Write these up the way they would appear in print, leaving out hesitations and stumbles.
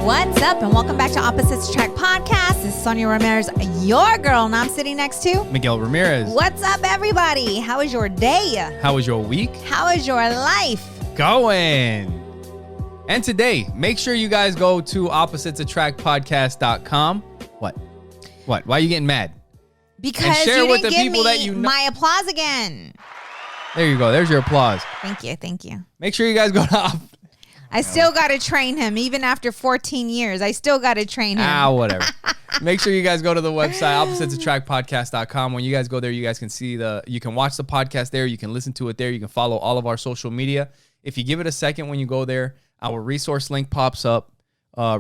What's up, and welcome back to Opposites Attract Podcast. This is Sonia Ramirez, your girl, and I'm sitting next to Miguel Ramirez. What's up, everybody? How was your day? How was your week? How is your life? Going. And today, make sure you guys go to oppositesattractpodcast.com. What? Why are you getting mad? Because share you with didn't the give people me that you know. my applause again. There you go. There's your applause. Thank you. Make sure you guys go to I still got to train him, even after 14 years. I still got to train him. Whatever. Make sure you guys go to the website, oppositesattractpodcast.com. When you guys go there, you guys can see you can watch the podcast there. You can listen to it there. You can follow all of our social media. If you give it a second when you go there, our resource link pops up,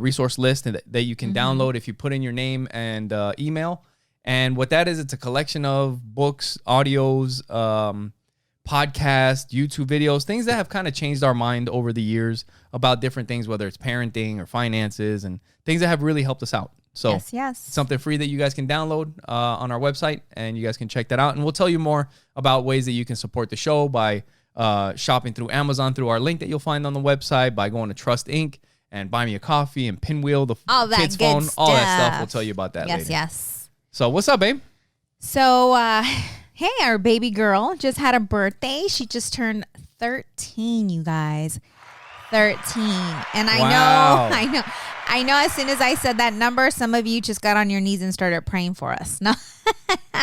resource list that you can download if you put in your name and email. And what that is, it's a collection of books, audios, podcasts, YouTube videos, things that have kind of changed our mind over the years about different things, whether it's parenting or finances and things that have really helped us out. So yes. Something free that you guys can download on our website, and you guys can check that out. And we'll tell you more about ways that you can support the show by shopping through Amazon through our link that you'll find on the website, by going to Trust Inc. and Buy Me a Coffee and Pinwheel, the all that kids' good phone, stuff. all that stuff. We'll tell you about that later. Yes. So what's up, babe? So, hey, our baby girl just had a birthday. She just turned 13, you guys. 13. And I know as soon as I said that number, some of you just got on your knees and started praying for us. No.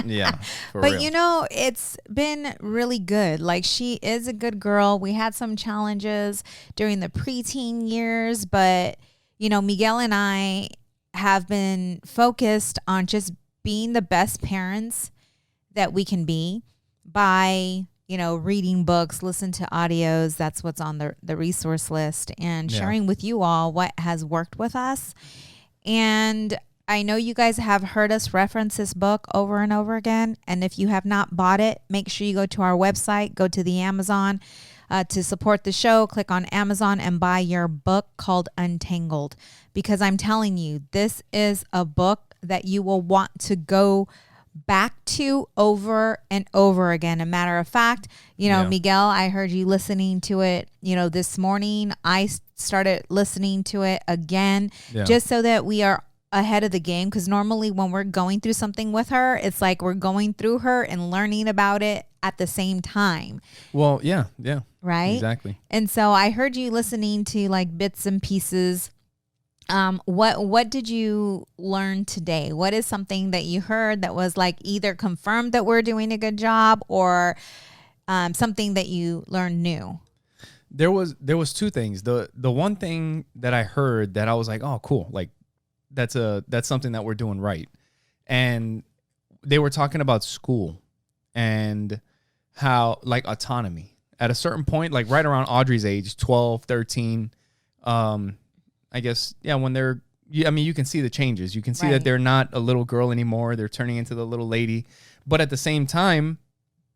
Yeah. But real. You know, it's been really good. Like, she is a good girl. We had some challenges during the preteen years, but you know, Miguel and I have been focused on just being the best parents that we can be by, you know, reading books, listen to audios. That's what's on the resource list, and sharing with you all what has worked with us. And I know you guys have heard us reference this book over and over again. And if you have not bought it, make sure you go to our website, go to the Amazon to support the show. Click on Amazon and buy your book called Untangled, because I'm telling you, this is a book that you will want to go back to over and over again. A matter of fact, you know, Miguel, I heard you listening to it, you know, this morning. I started listening to it again just so that we are ahead of the game. Because normally when we're going through something with her, it's like we're going through her and learning about it at the same time. Well, yeah. Right? Exactly. And so I heard you listening to like bits and pieces. What did you learn today? What is something that you heard that was like either confirmed that we're doing a good job, or something that you learned new? There was two things. The one thing that I heard that I was like, oh, cool. Like that's something that we're doing right. And they were talking about school and how like autonomy at a certain point, like right around Audrey's age, 12, 13, I guess, when you can see the changes. You can see that they're not a little girl anymore. They're turning into the little lady. But at the same time,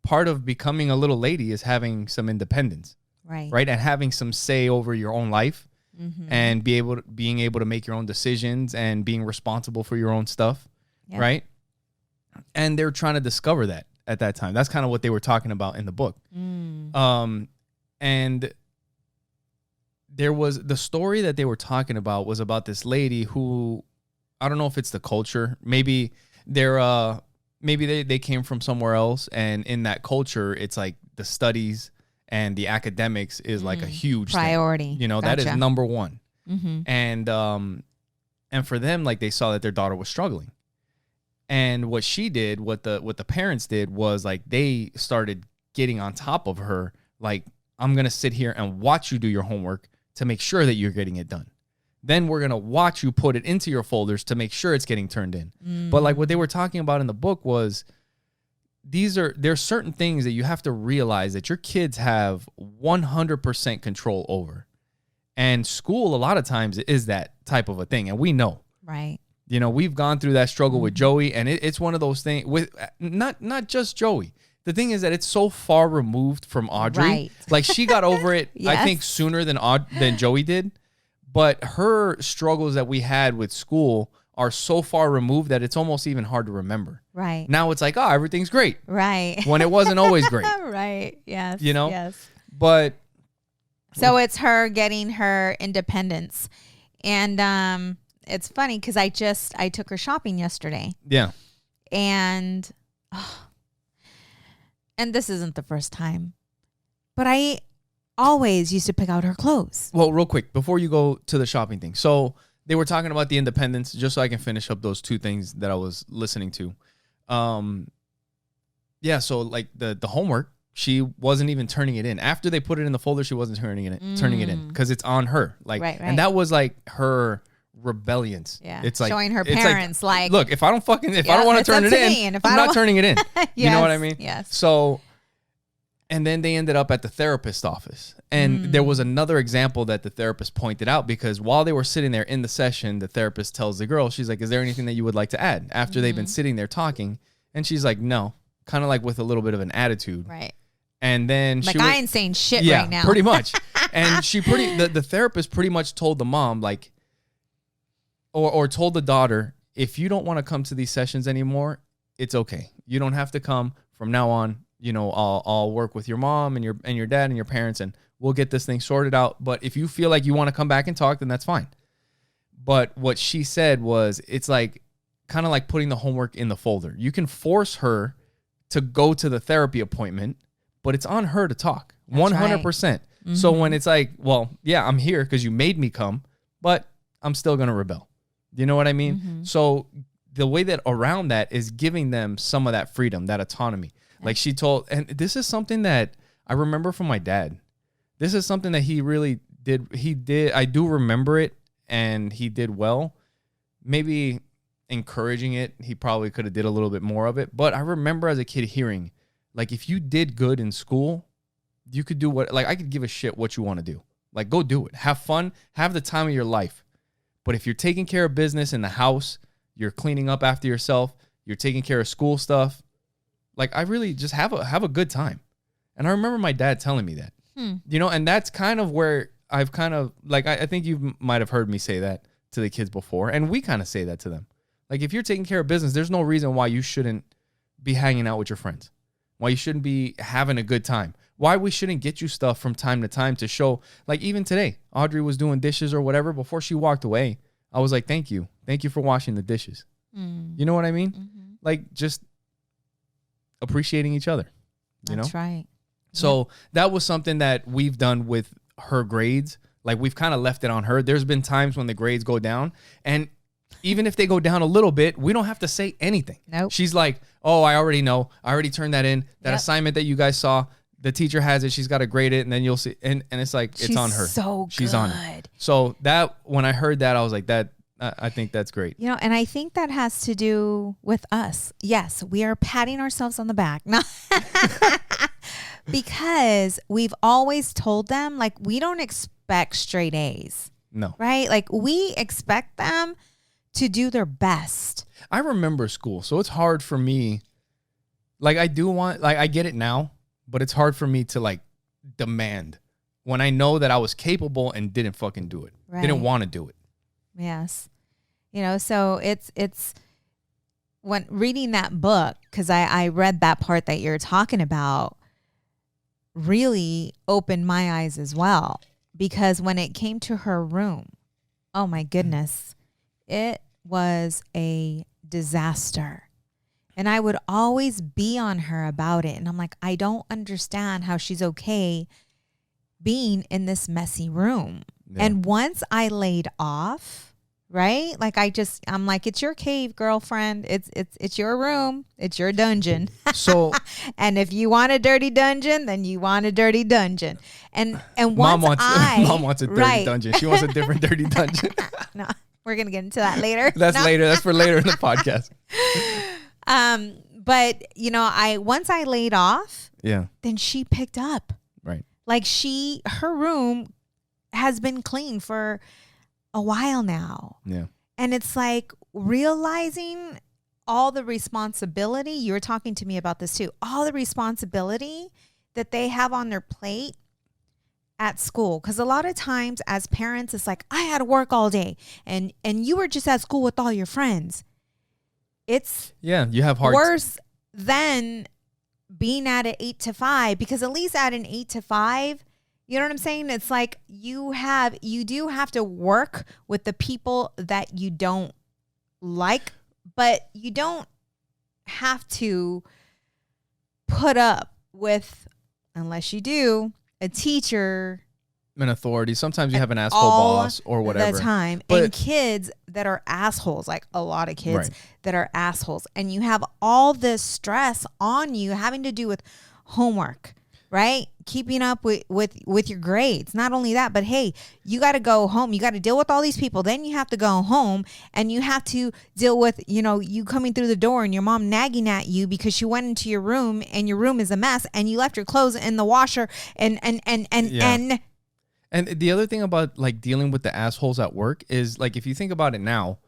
part of becoming a little lady is having some independence. Right. And having some say over your own life and being able to make your own decisions and being responsible for your own stuff. Yep. Right. And they're trying to discover that at that time. That's kind of what they were talking about in the book. And there was the story that they were talking about was about this lady who, I don't know if it's the culture. Maybe they came from somewhere else, and in that culture, it's like the studies and the academics is like a huge priority. Thing. You know, Gotcha. That is number one. And for them, like they saw that their daughter was struggling, and what she did, what the parents did was like they started getting on top of her. Like, I'm gonna sit here and watch you do your homework to make sure that you're getting it done. Then we're going to watch you put it into your folders to make sure it's getting turned in. But like what they were talking about in the book was there's certain things that you have to realize that your kids have 100% control over. And school, a lot of times, is that type of a thing. And we know. Right. You know, we've gone through that struggle with Joey, and it's one of those things with not just Joey. The thing is that it's so far removed from Audrey. Right. Like she got over it, Yes. I think, sooner than Joey did. But her struggles that we had with school are so far removed that it's almost even hard to remember. Right. Now it's like, oh, everything's great. Right. When it wasn't always great. Right. Yes. You know? Yes. But so it's her getting her independence And it's funny because I took her shopping yesterday. Yeah. And this isn't the first time, but I always used to pick out her clothes. Well, real quick, before you go to the shopping thing. So they were talking about the independence, just so I can finish up those two things that I was listening to. Yeah, so like the homework, she wasn't even turning it in. After they put it in the folder, she wasn't turning it in because it's on her. Like, right. And that was like her rebellions. Yeah, it's like showing her parents like, look, if I don't want to turn it in, I'm not turning it in. Yes, you know what I mean? Yes. So, and then they ended up at the therapist's office. And there was another example that the therapist pointed out, because while they were sitting there in the session, the therapist tells the girl, she's like, is there anything that you would like to add? After they've been sitting there talking. And she's like, no, kind of like with a little bit of an attitude. Right. And then like, I ain't saying shit right now. Pretty much. And the therapist pretty much told the mom, like, or told the daughter, if you don't want to come to these sessions anymore, it's okay. You don't have to come from now on. You know, I'll work with your mom and your dad and your parents, and we'll get this thing sorted out. But if you feel like you want to come back and talk, then that's fine. But what she said was, it's like kind of like putting the homework in the folder. You can force her to go to the therapy appointment, but it's on her to talk. That's 100%. Right. So when it's like, well, yeah, I'm here because you made me come, but I'm still going to rebel. You know what I mean? So the way that around that is giving them some of that freedom, that autonomy. Like she told, and this is something that I remember from my dad. This is something that he really did. He did. I do remember it, and he did well. Maybe encouraging it, he probably could have did a little bit more of it. But I remember as a kid hearing, like, if you did good in school, you could do what, like, I could give a shit what you want to do. Like, go do it. Have fun. Have the time of your life. But if you're taking care of business in the house, you're cleaning up after yourself, you're taking care of school stuff, like, I really just have a good time. And I remember my dad telling me that, you know, and that's kind of where I've kind of, like, I think you might have heard me say that to the kids before. And we kind of say that to them. Like, if you're taking care of business, there's no reason why you shouldn't be hanging out with your friends, why you shouldn't be having a good time, why we shouldn't get you stuff from time to time to show. Like, even today, Audrey was doing dishes or whatever. Before she walked away, I was like, thank you for washing the dishes. You know what I mean? Like, just appreciating each other. You That's know? right. So that was something that we've done with her grades. Like, we've kind of left it on her. There's been times when the grades go down, and even if they go down a little bit, we don't have to say anything. Nope. She's like, oh, I already know. I already turned that in. That assignment that you guys saw, the teacher has it. She's got to grade it, and then you'll see. And it's like, it's on her. She's on it. So that, when I heard that, I was like, that, I think that's great. You know, and I think that has to do with us. Yes, we are patting ourselves on the back. Because we've always told them, like, we don't expect straight A's. No. Right? Like, we expect them to do their best. I remember school, so it's hard for me. Like, I do want, like, I get it now, but it's hard for me to, like, demand when I know that I was capable and didn't fucking do it. Right. Didn't want to do it. Yes. You know, so it's when reading that book, because I read that part that you're talking about, really opened my eyes as well. Because when it came to her room, oh my goodness, it was a disaster. And I would always be on her about it. And I'm like, I don't understand how she's okay being in this messy room. Yeah. And once I laid off, right? Like, I'm like, it's your cave, girlfriend. It's your room. It's your dungeon. So, and if you want a dirty dungeon, then you want a dirty dungeon. And once mom wants a dirty dungeon. She wants a different dirty dungeon. No, we're gonna get into that later. Later. That's for later in the podcast. But you know, once I laid off, then she picked up. Right. Like, her room has been clean for a while now. Yeah. And it's like realizing all the responsibility. You were talking to me about this too. All the responsibility that they have on their plate at school. Because a lot of times as parents, it's like, I had to work all day and you were just at school with all your friends. It's you have worse than being at an 8 to 5, because at least at an 8 to 5, You know what I'm saying? It's like you do have to work with the people that you don't like, but you don't have to put up with, unless you do, a teacher, an authority. Sometimes you have an asshole all boss or whatever. the time. But and kids that are assholes, like a lot of kids Right. that are assholes. And you have all this stress on you having to do with homework, right? Keeping up with your grades. Not only that, but hey, you got to go home. You got to deal with all these people. Then you have to go home and you have to deal with, you coming through the door and your mom nagging at you because she went into your room and your room is a mess and you left your clothes in the washer and And the other thing about like dealing with the assholes at work is like, if you think about it now,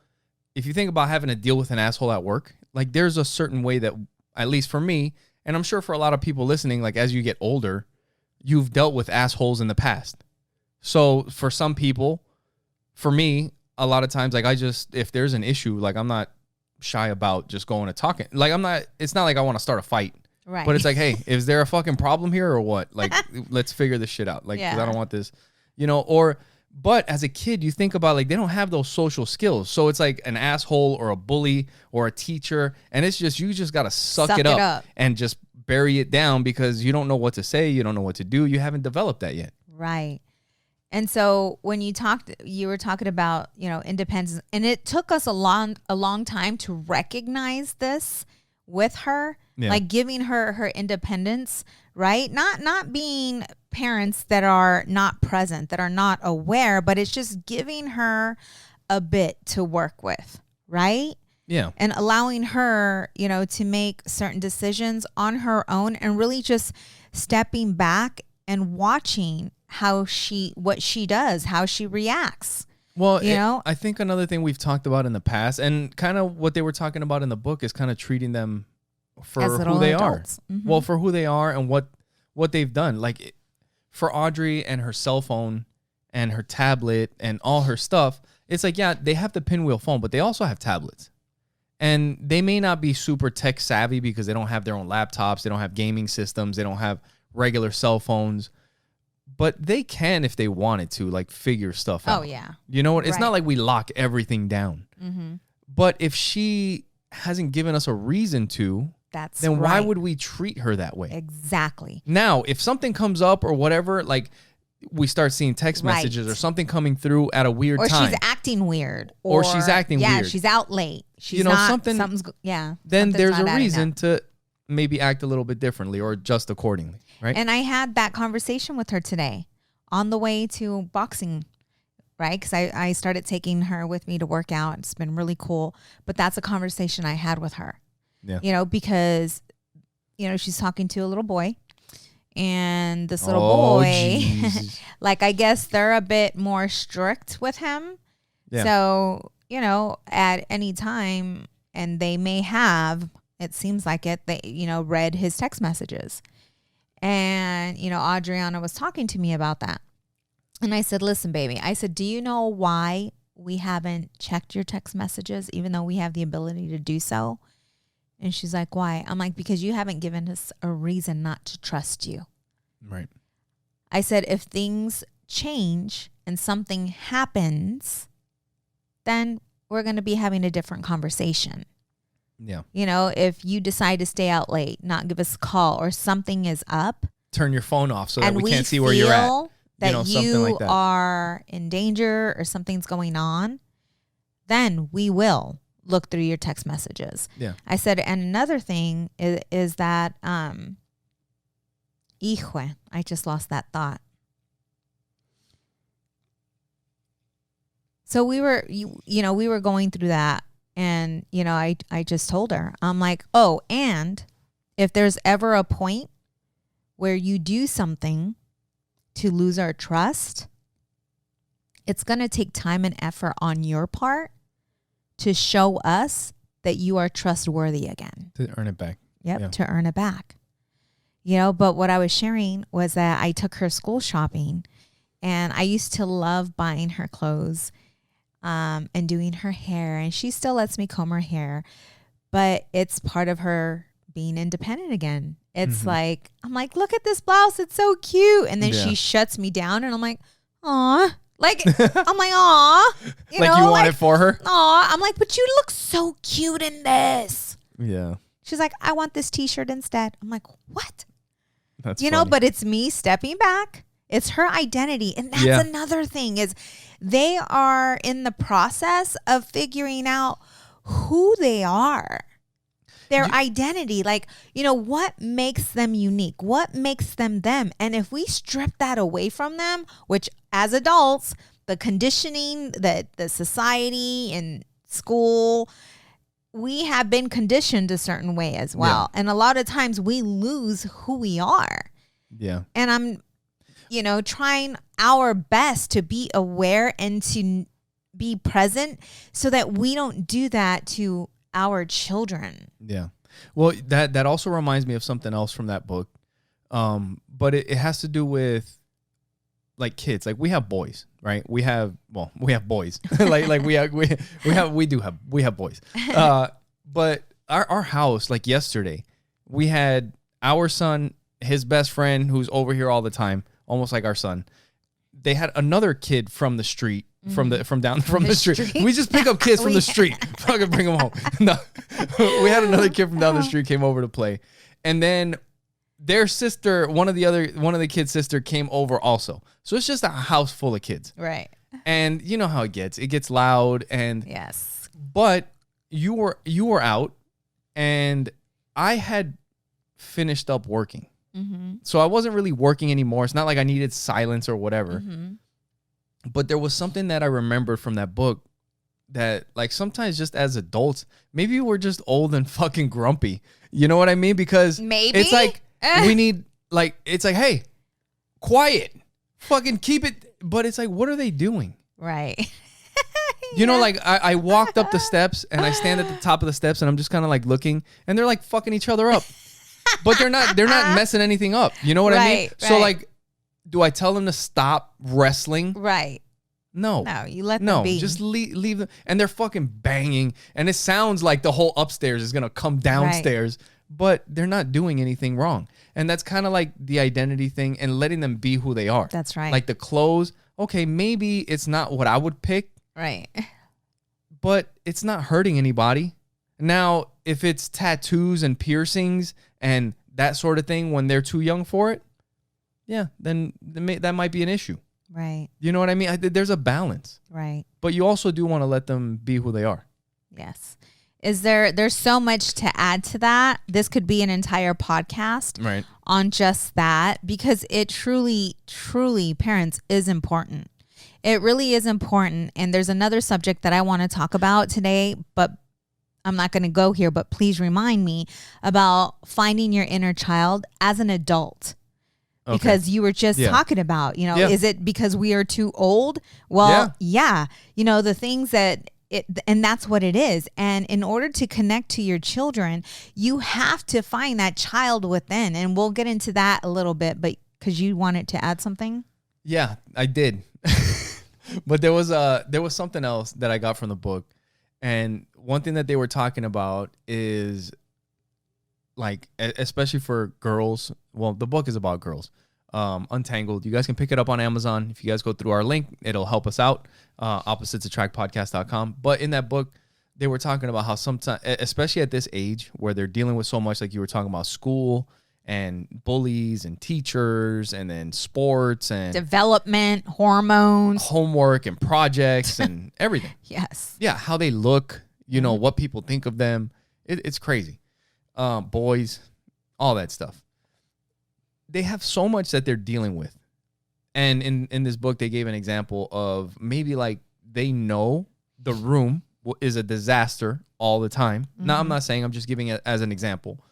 if you think about having to deal with an asshole at work, like there's a certain way that, at least for me, and I'm sure for a lot of people listening, like as you get older, you've dealt with assholes in the past. So for some people, for me, a lot of times, like if there's an issue, like I'm not shy about just going and talking. Like it's not like I want to start a fight. Right. But it's like, hey, is there a fucking problem here or what? Like, let's figure this shit out. Like, 'cause I don't want this, but as a kid, you think about like, they don't have those social skills. So it's like an asshole or a bully or a teacher. And it's just, you just got to suck it up and just bury it down because you don't know what to say. You don't know what to do. You haven't developed that yet. Right. And so when you were talking about, independence, and it took us a long time to recognize this with her, like giving her independence, right? Not being parents that are not present, that are not aware, but it's just giving her a bit to work with, right? Yeah. And allowing her, to make certain decisions on her own and really just stepping back and watching what she does, how she reacts. Well, I think another thing we've talked about in the past, and kind of what they were talking about in the book, is kind of treating them for who they adults. are. Mm-hmm. Well, for who they are and what they've done. Like for Audrey and her cell phone and her tablet and all her stuff, it's like, yeah, they have the pinwheel phone, but they also have tablets. And they may not be super tech savvy because they don't have their own laptops, they don't have gaming systems, they don't have regular cell phones. But they can, if they wanted to, like figure stuff out. Oh, yeah. You know what? It's not like we lock everything down. Mm-hmm. But if she hasn't given us a reason to, then why would we treat her that way? Exactly. Now, if something comes up or whatever, like we start seeing text messages or something coming through at a weird time. Or she's acting weird. Or she's acting weird. Yeah, she's out late. She's something's then there's a reason to maybe act a little bit differently or adjust accordingly, right? And I had that conversation with her today on the way to boxing, right? Because I started taking her with me to work out. It's been really cool. But that's a conversation I had with her. Yeah. Because, she's talking to a little boy. And this little boy, like, I guess they're a bit more strict with him. Yeah. So, at any time, and they may have, it seems like it, they, read his text messages. And, Adriana was talking to me about that. And I said, listen, baby, I said, do you know why we haven't checked your text messages, even though we have the ability to do so? And she's like, why? I'm like, because you haven't given us a reason not to trust you. Right. I said, if things change and something happens, then we're going to be having a different conversation. Yeah. If you decide to stay out late, not give us a call, or something is up. Turn your phone off so that we can't see where you're at. That you are in danger or something's going on, then we will look through your text messages. Yeah. I said, and another thing is that, I just lost that thought. So we were, we were going through that, and, I just told her, I'm like, oh, and if there's ever a point where you do something to lose our trust, it's going to take time and effort on your part to show us that you are trustworthy again. To earn it back. Yep, yeah. To earn it back. But what I was sharing was that I took her school shopping, and I used to love buying her clothes and doing her hair, and she still lets me comb her hair, but it's part of her being independent again. It's like, I'm like, look at this blouse. It's so cute. And then she shuts me down and I'm like, aw. Like, I'm like, aw. You want it for her? Aw. I'm like, but you look so cute in this. Yeah. She's like, I want this t-shirt instead. I'm like, what? That's you know, but it's me stepping back. It's her identity. And that's another thing is they are in the process of figuring out who they are. Their identity, like, you know, what makes them unique? What makes them them? And if we strip that away from them, which as adults, the conditioning that the society and school, we have been conditioned a certain way as well. Yeah. And a lot of times we lose who we are. Yeah. And I'm, you know, trying our best to be aware and to be present so that we don't do that to our children. Yeah. Well, that also reminds me of something else from that book. But it has to do with like kids. Like we have boys, right? We have boys. like we have boys. But our house, like yesterday, we had our son, his best friend who's over here all the time, almost like our son. They had another kid from the street, from the street. We just pick up kids from the street. Fucking bring them home. No, we had another kid from down the street came over to play, and then their sister, one of the kids' sister, came over also. So it's just a house full of kids, right? And you know how it gets. It gets loud, and yes. But you were out, and I had finished up working. So I wasn't really working anymore. It's not like I needed silence or whatever. But there was something that I remembered from that book that, like, sometimes just as adults, maybe we're just old and fucking grumpy. You know what I mean? Because maybe it's like we need, like, it's like, hey, quiet, fucking keep it. But it's like, what are they doing? Right. You know, like I walked up the steps and I stand at the top of the steps and I'm just kind of like looking and they're like fucking each other up. But they're not messing anything up. You know what I mean? Right. So like, do I tell them to stop wrestling? Right. No, you let them be. No, just leave them. And they're fucking banging. And it sounds like the whole upstairs is going to come downstairs, but they're not doing anything wrong. And that's kind of like the identity thing and letting them be who they are. That's right. Like the clothes. Okay, maybe it's not what I would pick. Right. But it's not hurting anybody. Now, if it's tattoos and piercings and that sort of thing when they're too young for it, yeah, then that might be an issue. Right. You know what I mean? There's a balance. Right. But you also do want to let them be who they are. Yes. There's so much to add to that. This could be an entire podcast on just that because it truly, truly, parents, is important. It really is important. And there's another subject that I want to talk about today, but I'm not going to go here, but please remind me about finding your inner child as an adult. Okay. Because you were just talking about, you know, is it because we are too old? Well, yeah. You know, the things that and that's what it is. And in order to connect to your children, you have to find that child within. And we'll get into that a little bit, but because you wanted to add something? Yeah, I did. But there was something else that I got from the book. And one thing that they were talking about is, like, especially for girls. Well, the book is about girls. Untangled. You guys can pick it up on Amazon. If you guys go through our link, it'll help us out. Oppositesattractpodcast.com. But in that book, they were talking about how sometimes, especially at this age where they're dealing with so much, like you were talking about school and bullies and teachers and then sports and development, hormones, homework and projects and everything. Yes. Yeah. How they look, you know, what people think of them. It's crazy. Boys, all that stuff. They have so much that they're dealing with. And in this book, they gave an example of maybe like they know the room is a disaster all the time. Now, I'm not saying, I'm just giving it as an example.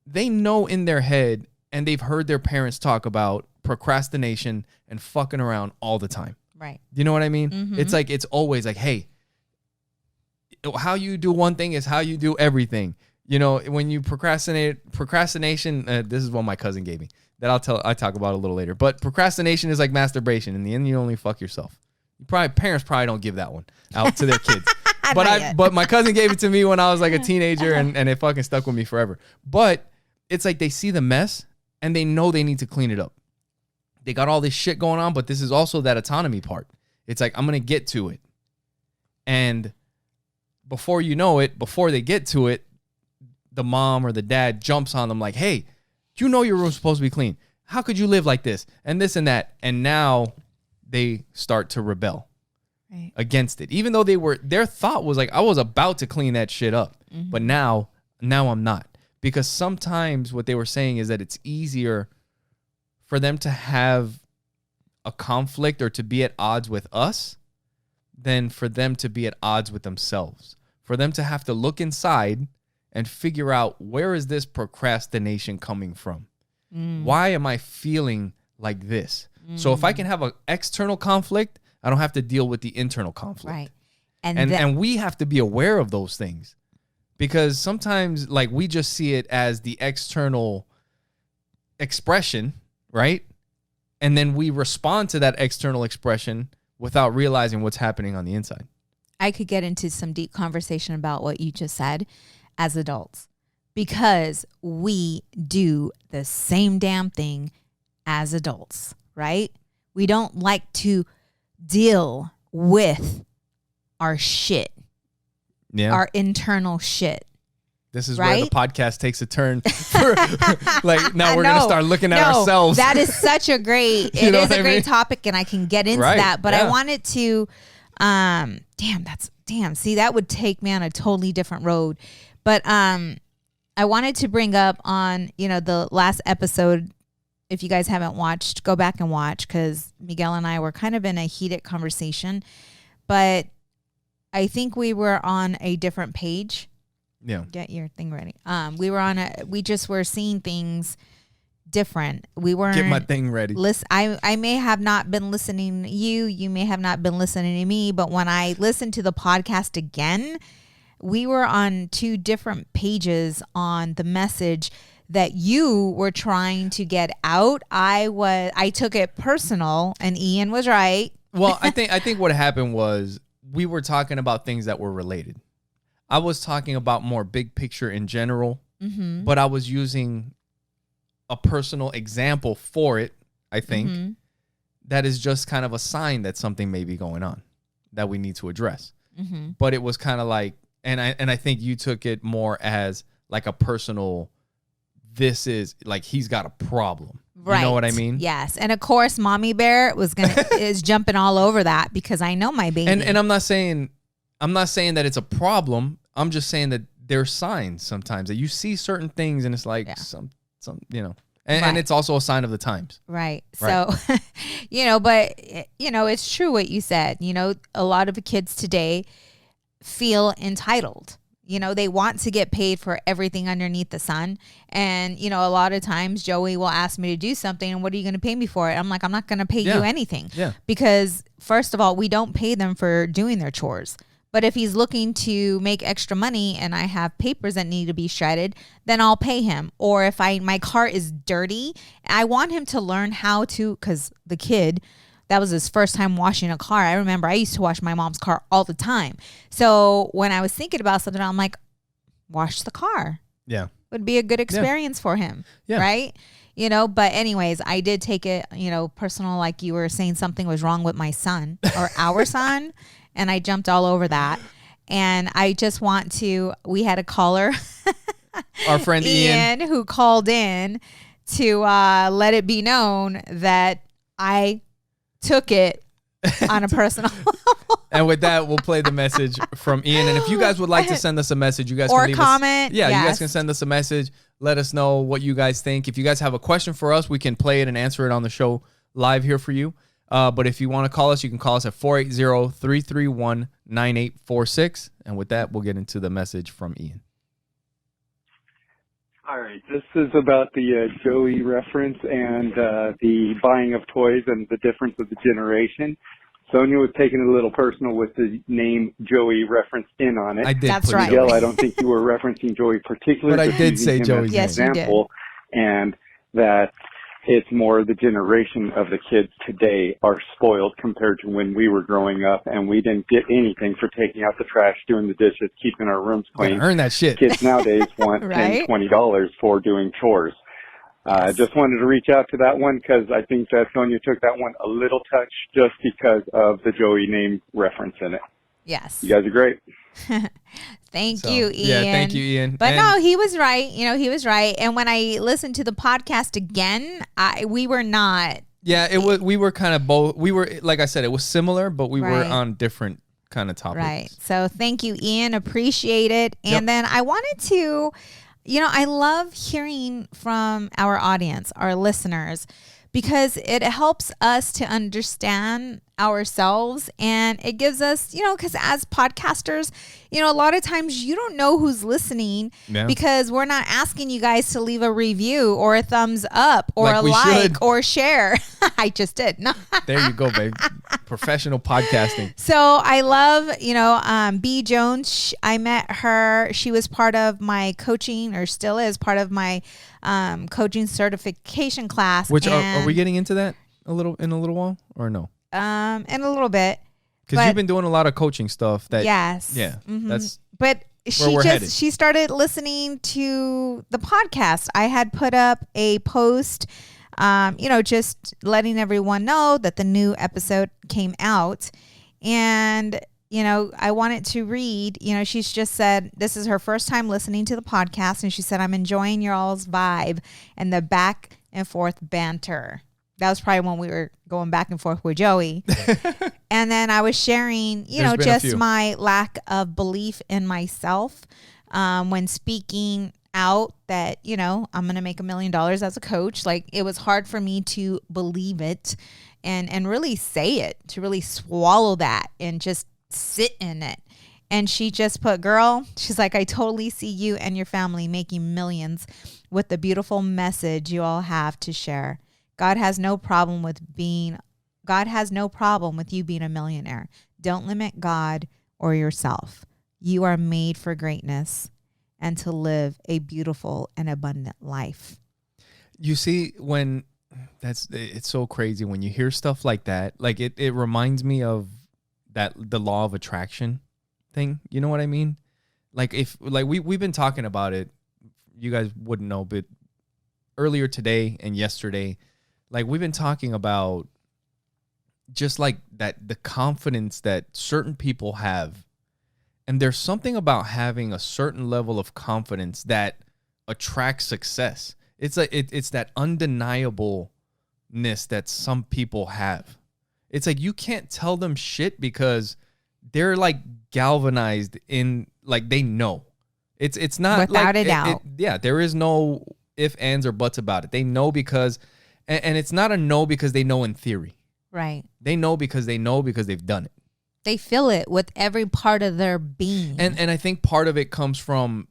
They know in their head, and they've heard their parents talk about procrastination and fucking around all the time. Right. You know what I mean? It's like, it's always like, hey, how you do one thing is how you do everything. You know, when you procrastination, this is what my cousin gave me that I talk about a little later. But procrastination is like masturbation. In the end, you only fuck yourself. Parents probably don't give that one out to their kids. But my cousin gave it to me when I was like a teenager, and it fucking stuck with me forever. But it's like they see the mess and they know they need to clean it up. They got all this shit going on, but this is also that autonomy part. It's like, I'm going to get to it. And before you know it, before they get to it, the mom or the dad jumps on them like, hey, you know your room's supposed to be clean. How could you live like this? And this and that. And now they start to rebel against it. Even though their thought was like, I was about to clean that shit up. Mm-hmm. But now I'm not. Because sometimes what they were saying is that it's easier for them to have a conflict or to be at odds with us than for them to be at odds with themselves. For them to have to look inside and figure out, where is this procrastination coming from? Why am I feeling like this? So if I can have an external conflict, I don't have to deal with the internal conflict. Right. And we have to be aware of those things, because sometimes like we just see it as the external expression, right? And then we respond to that external expression without realizing what's happening on the inside. I could get into some deep conversation about what you just said as adults, because we do the same damn thing as adults, right? We don't like to deal with our shit, our internal shit. This is where the podcast takes a turn. Like now we're going to start looking at ourselves. That is such a great, it is a great topic, and I can get into that. But I wanted to, see, that would take me on a totally different road. But I wanted to bring up on, the last episode, if you guys haven't watched, go back and watch, because Miguel and I were kind of in a heated conversation. But I think we were on a different page. Yeah. Get your thing ready. We just were seeing things different. We weren't. Get my thing ready. Listen, I may have not been listening to you. You may have not been listening to me. But when I listened to the podcast again, we were on two different pages on the message that you were trying to get out. I took it personal, and Ian was right. Well, I think what happened was we were talking about things that were related. I was talking about more big picture in general, but I was using a personal example for it, I think, that is just kind of a sign that something may be going on that we need to address. But it was kind of like, and I think you took it more as like a personal, this is like, he's got a problem. Right. You know what I mean? Yes. And of course, Mommy Bear is jumping all over that, because I know my baby. And I'm not saying that it's a problem. I'm just saying that there's signs sometimes that you see certain things and it's like some and it's also a sign of the times. Right. So, but it's true what you said. A lot of the kids today feel entitled. They want to get paid for everything underneath the sun. And, a lot of times Joey will ask me to do something, and what are you going to pay me for it? I'm like, I'm not going to pay you anything. Yeah. Because first of all, we don't pay them for doing their chores. But if he's looking to make extra money and I have papers that need to be shredded, then I'll pay him. Or if my car is dirty, I want him to learn how to, because the kid, that was his first time washing a car. I remember I used to wash my mom's car all the time. So when I was thinking about something, I'm like, wash the car. Yeah. Would be a good experience for him. Yeah. Right? But anyways, I did take it, personal, like you were saying something was wrong with my son or our son. And I jumped all over that. And I just we had a caller, our friend Ian, who called in to let it be known that I took it on a personal level. And with that, we'll play the message from Ian. And if you guys would like to send us a message, you guys can leave comment. You guys can send us a message. Let us know what you guys think. If you guys have a question for us, we can play it and answer it on the show live here for you. But if you want to call us, you can call us at 480-331-9846. And with that, we'll get into the message from Ian. All right. This is about the Joey reference and the buying of toys and the difference of the generation. Sonia was taking it a little personal with the name Joey referenced in on it. I did. That's right. Miguel, I don't think you were referencing Joey particularly. But I did say Joey's name. Yes, you did. And that It's more the generation of the kids today are spoiled compared to when we were growing up, and we didn't get anything for taking out the trash, doing the dishes, keeping our rooms clean. Earn that shit. Kids nowadays want Right? $10, $20 for doing chores. Yes. Just wanted to reach out to that one because I think that Sonia took that one a little touch just because of the Joey name reference in it. Yes. You guys are great. Thank you, Ian. Yeah, thank you, Ian. But And- no, he was right. He was right. And when I listened to the podcast again, we were not. Yeah, it was. We were kind of both. We were, like I said, it was similar, but we were Right. on different kind of topics. Right. So thank you, Ian. Appreciate it. And Yep. then I wanted to, I love hearing from our audience, our listeners, because it helps us to understand ourselves, and it gives us, because as podcasters, a lot of times you don't know who's listening Yeah. because we're not asking you guys to leave a review or a thumbs up or Like a we like should. or share. I just did. No. There you go, babe. Professional podcasting. So I love, B. Jones. I met her. She was part of my coaching, or still is part of my coaching certification class. Which are and, we getting into that in a little while or no? in a little bit. Because But- you've been doing a lot of coaching stuff. That Yes. Yeah. Mhm. That's But we're headed. she started listening to the podcast. I had put up a post, just letting everyone know that the new episode came out. And, I wanted to read, she's just said, this is her first time listening to the podcast. And she said, I'm enjoying your all's vibe and the back and forth banter. That was probably when we were going back and forth with Joey. And then I was sharing, There's been a just few. my lack of belief in myself when speaking out that, I'm going to make $1 million as a coach. Like, it was hard for me to believe it and really say it, to really swallow that and just sit in it. And she just put, girl, she's like, I totally see you and your family making millions with the beautiful message you all have to share. God has no problem with you being a millionaire. Don't limit God or yourself. You are made for greatness and to live a beautiful and abundant life. You see, it's so crazy when you hear stuff like that. Like it reminds me of the law of attraction thing. You know what I mean? Like we've been talking about it. You guys wouldn't know, but earlier today and yesterday, like we've been talking about just like that, the confidence that certain people have. And there's something about having a certain level of confidence that attracts success. It's like it's that undeniableness that some people have. It's like you can't tell them shit because they're like galvanized in, like, they know. It's not Without like a doubt. yeah, there is no if, ands, or buts about it. They know because, and it's not a no because they know in theory. Right. They know because they've done it. They feel it with every part of their being. And I think part of it comes from,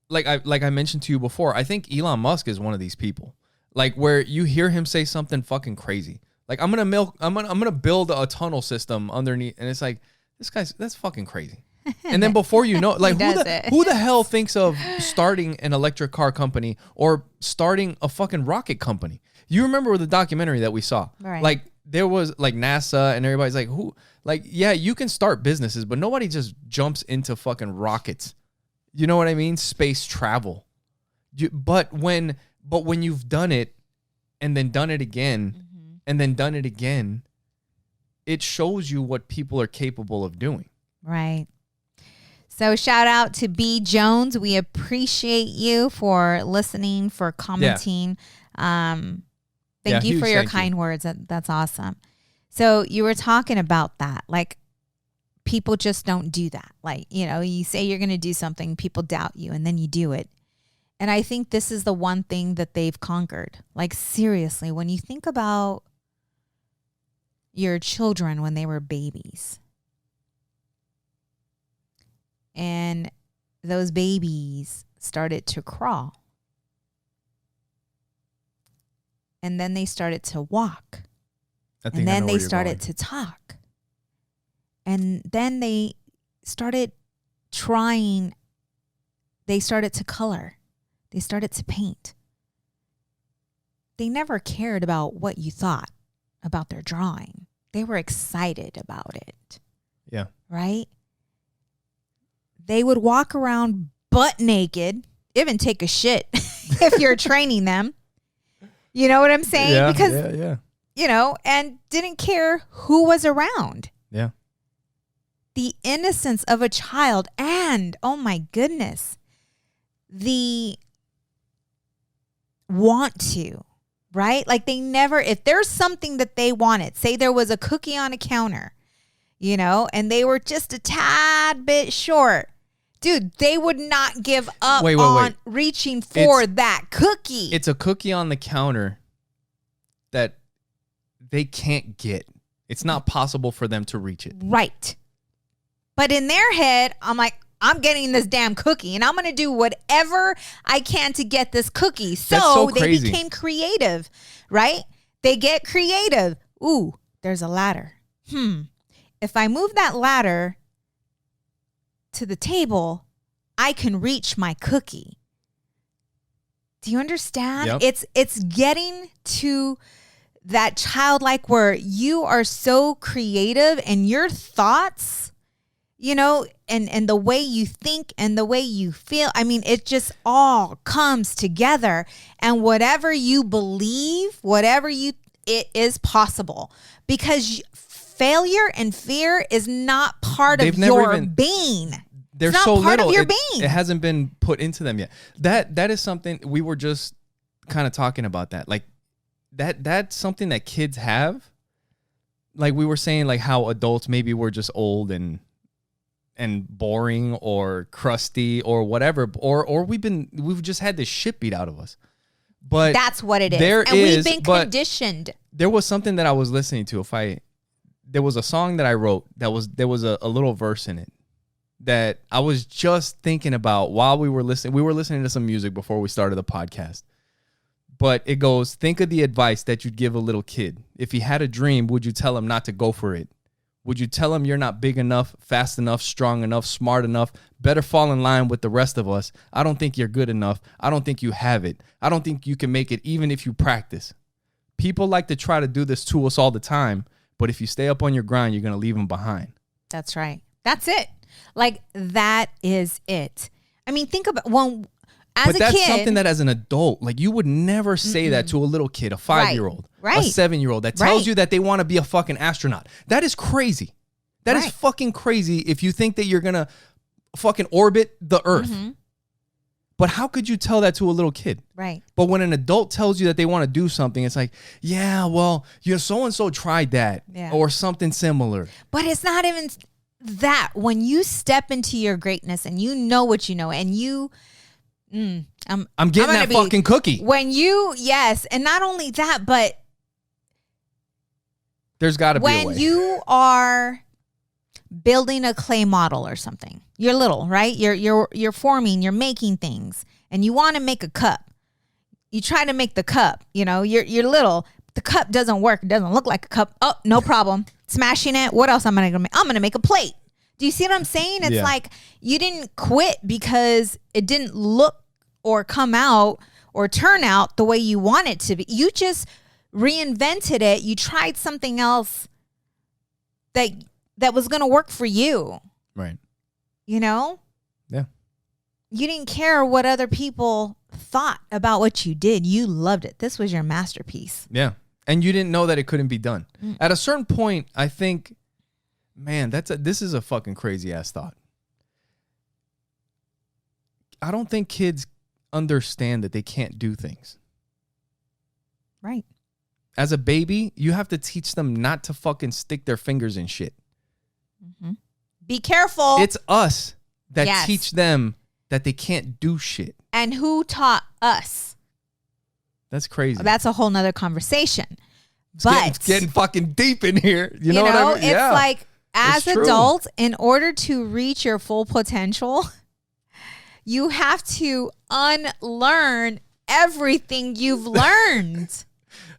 like I mentioned to you before, I think Elon Musk is one of these people. Like, where you hear him say something fucking crazy. Like, I'm gonna build a tunnel system underneath, and it's like, that's fucking crazy. And then before you know, like, who the hell thinks of starting an electric car company or starting a fucking rocket company? You remember the documentary that we saw? Right. Like, there was like NASA and everybody's like, who? Like, yeah, you can start businesses, but nobody just jumps into fucking rockets. You know what I mean? Space travel. But when you've done it and then done it again and then done it again, it shows you what people are capable of doing. Right. So shout out to B. Jones. We appreciate you for listening, for commenting. Thank you for your kind words. That's awesome. So you were talking about that. Like, people just don't do that. Like, you say you're going to do something, people doubt you, and then you do it. And I think this is the one thing that they've conquered. Like, seriously, when you think about your children when they were babies, and those babies started to crawl, and then they started to walk, and then they started to talk, and then they started trying, they started to color, they started to paint. they never cared about what you thought about their drawing. They were excited about it. Yeah. Right? They would walk around butt naked, even take a shit if you're training them. You know what I'm saying? Yeah, because, you know, and didn't care who was around. Yeah. The innocence of a child and, oh my goodness, the want to, right? Like they never, if there's something that they wanted, say there was a cookie on a counter, you know, and they were just a tad bit short. Dude, they would not give up on reaching for that cookie. It's a cookie on the counter that they can't get. It's not possible for them to reach it. Right. But in their head, I'm like, I'm getting this damn cookie and I'm going to do whatever I can to get this cookie. So they became creative, right? They get creative. Ooh, there's a ladder. If I move that ladder to the table, I can reach my cookie. Do you understand? Yep. It's getting to that childlike where you are so creative and your thoughts, you know, and the way you think and the way you feel. I mean, it just all comes together. And whatever you believe, it is possible because failure and fear is not part of your being. They're it's not so part little. of your being. It hasn't been put into them yet. That is something we were just kind of talking about that. Like that's something that kids have. Like we were saying, like how adults maybe we're just old and boring or crusty or whatever, or we've just had this shit beat out of us. But that's what it is. We've been conditioned. There was something that I was listening to. There was a song that I wrote there was a little verse in it that I was just thinking about while we were listening. We were listening to some music before we started the podcast. But it goes, think of the advice that you'd give a little kid. If he had a dream, would you tell him not to go for it? Would you tell him you're not big enough, fast enough, strong enough, smart enough, better fall in line with the rest of us? I don't think you're good enough. I don't think you have it. I don't think you can make it even if you practice. People like to try to do this to us all the time, but if you stay up on your grind, you're going to leave them behind. That's right. That's it. Like, that is it. I mean, think about when, as but a that's kid, something that as an adult, like you would never say that to a little kid, a 5-year-old, a 7-year-old that tells you that they want to be a fucking astronaut. That is crazy. That is fucking crazy if you think that you're going to fucking orbit the earth. But how could you tell that to a little kid? Right. But when an adult tells you that they want to do something, it's like, yeah, well, you know, so-and-so tried that or something similar. But it's not even that. When you step into your greatness and you know what you know and you... I'm getting that fucking cookie. When you, yes. And not only that, but... There's got to be a way. When you are building a clay model or something, you're little, right? You're forming, you're making things, and you want to make a cup. You try to make the cup, you know, you're little. The cup doesn't work. It doesn't look like a cup. Oh, no problem. Smashing it. What else am I going to make? I'm going to make a plate. Do you see what I'm saying? It's like you didn't quit because it didn't look or come out or turn out the way you want it to be. You just reinvented it. You tried something else that was going to work for you. Right. You know? Yeah. You didn't care what other people thought about what you did. You loved it. This was your masterpiece. Yeah. And you didn't know that it couldn't be done. At a certain point, I think, man, this is a fucking crazy ass thought. I don't think kids understand that they can't do things. Right. As a baby, you have to teach them not to fucking stick their fingers in shit. Be careful. It's us that teach them that they can't do shit. And who taught us? That's crazy. That's a whole nother conversation. It's getting fucking deep in here. You know what I mean? It's like, as adults, in order to reach your full potential, you have to unlearn everything you've learned.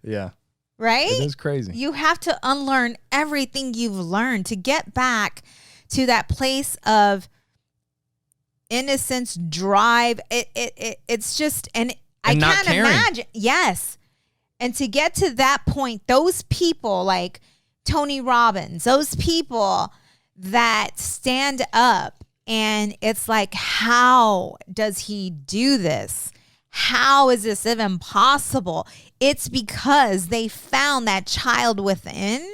Yeah. Right? It is crazy. You have to unlearn everything you've learned to get back to that place of innocence, drive. It's just, and I can't imagine. Yes. And to get to that point, those people like Tony Robbins, those people that stand up, and it's like, how does he do this? How is this even possible? It's because they found that child within,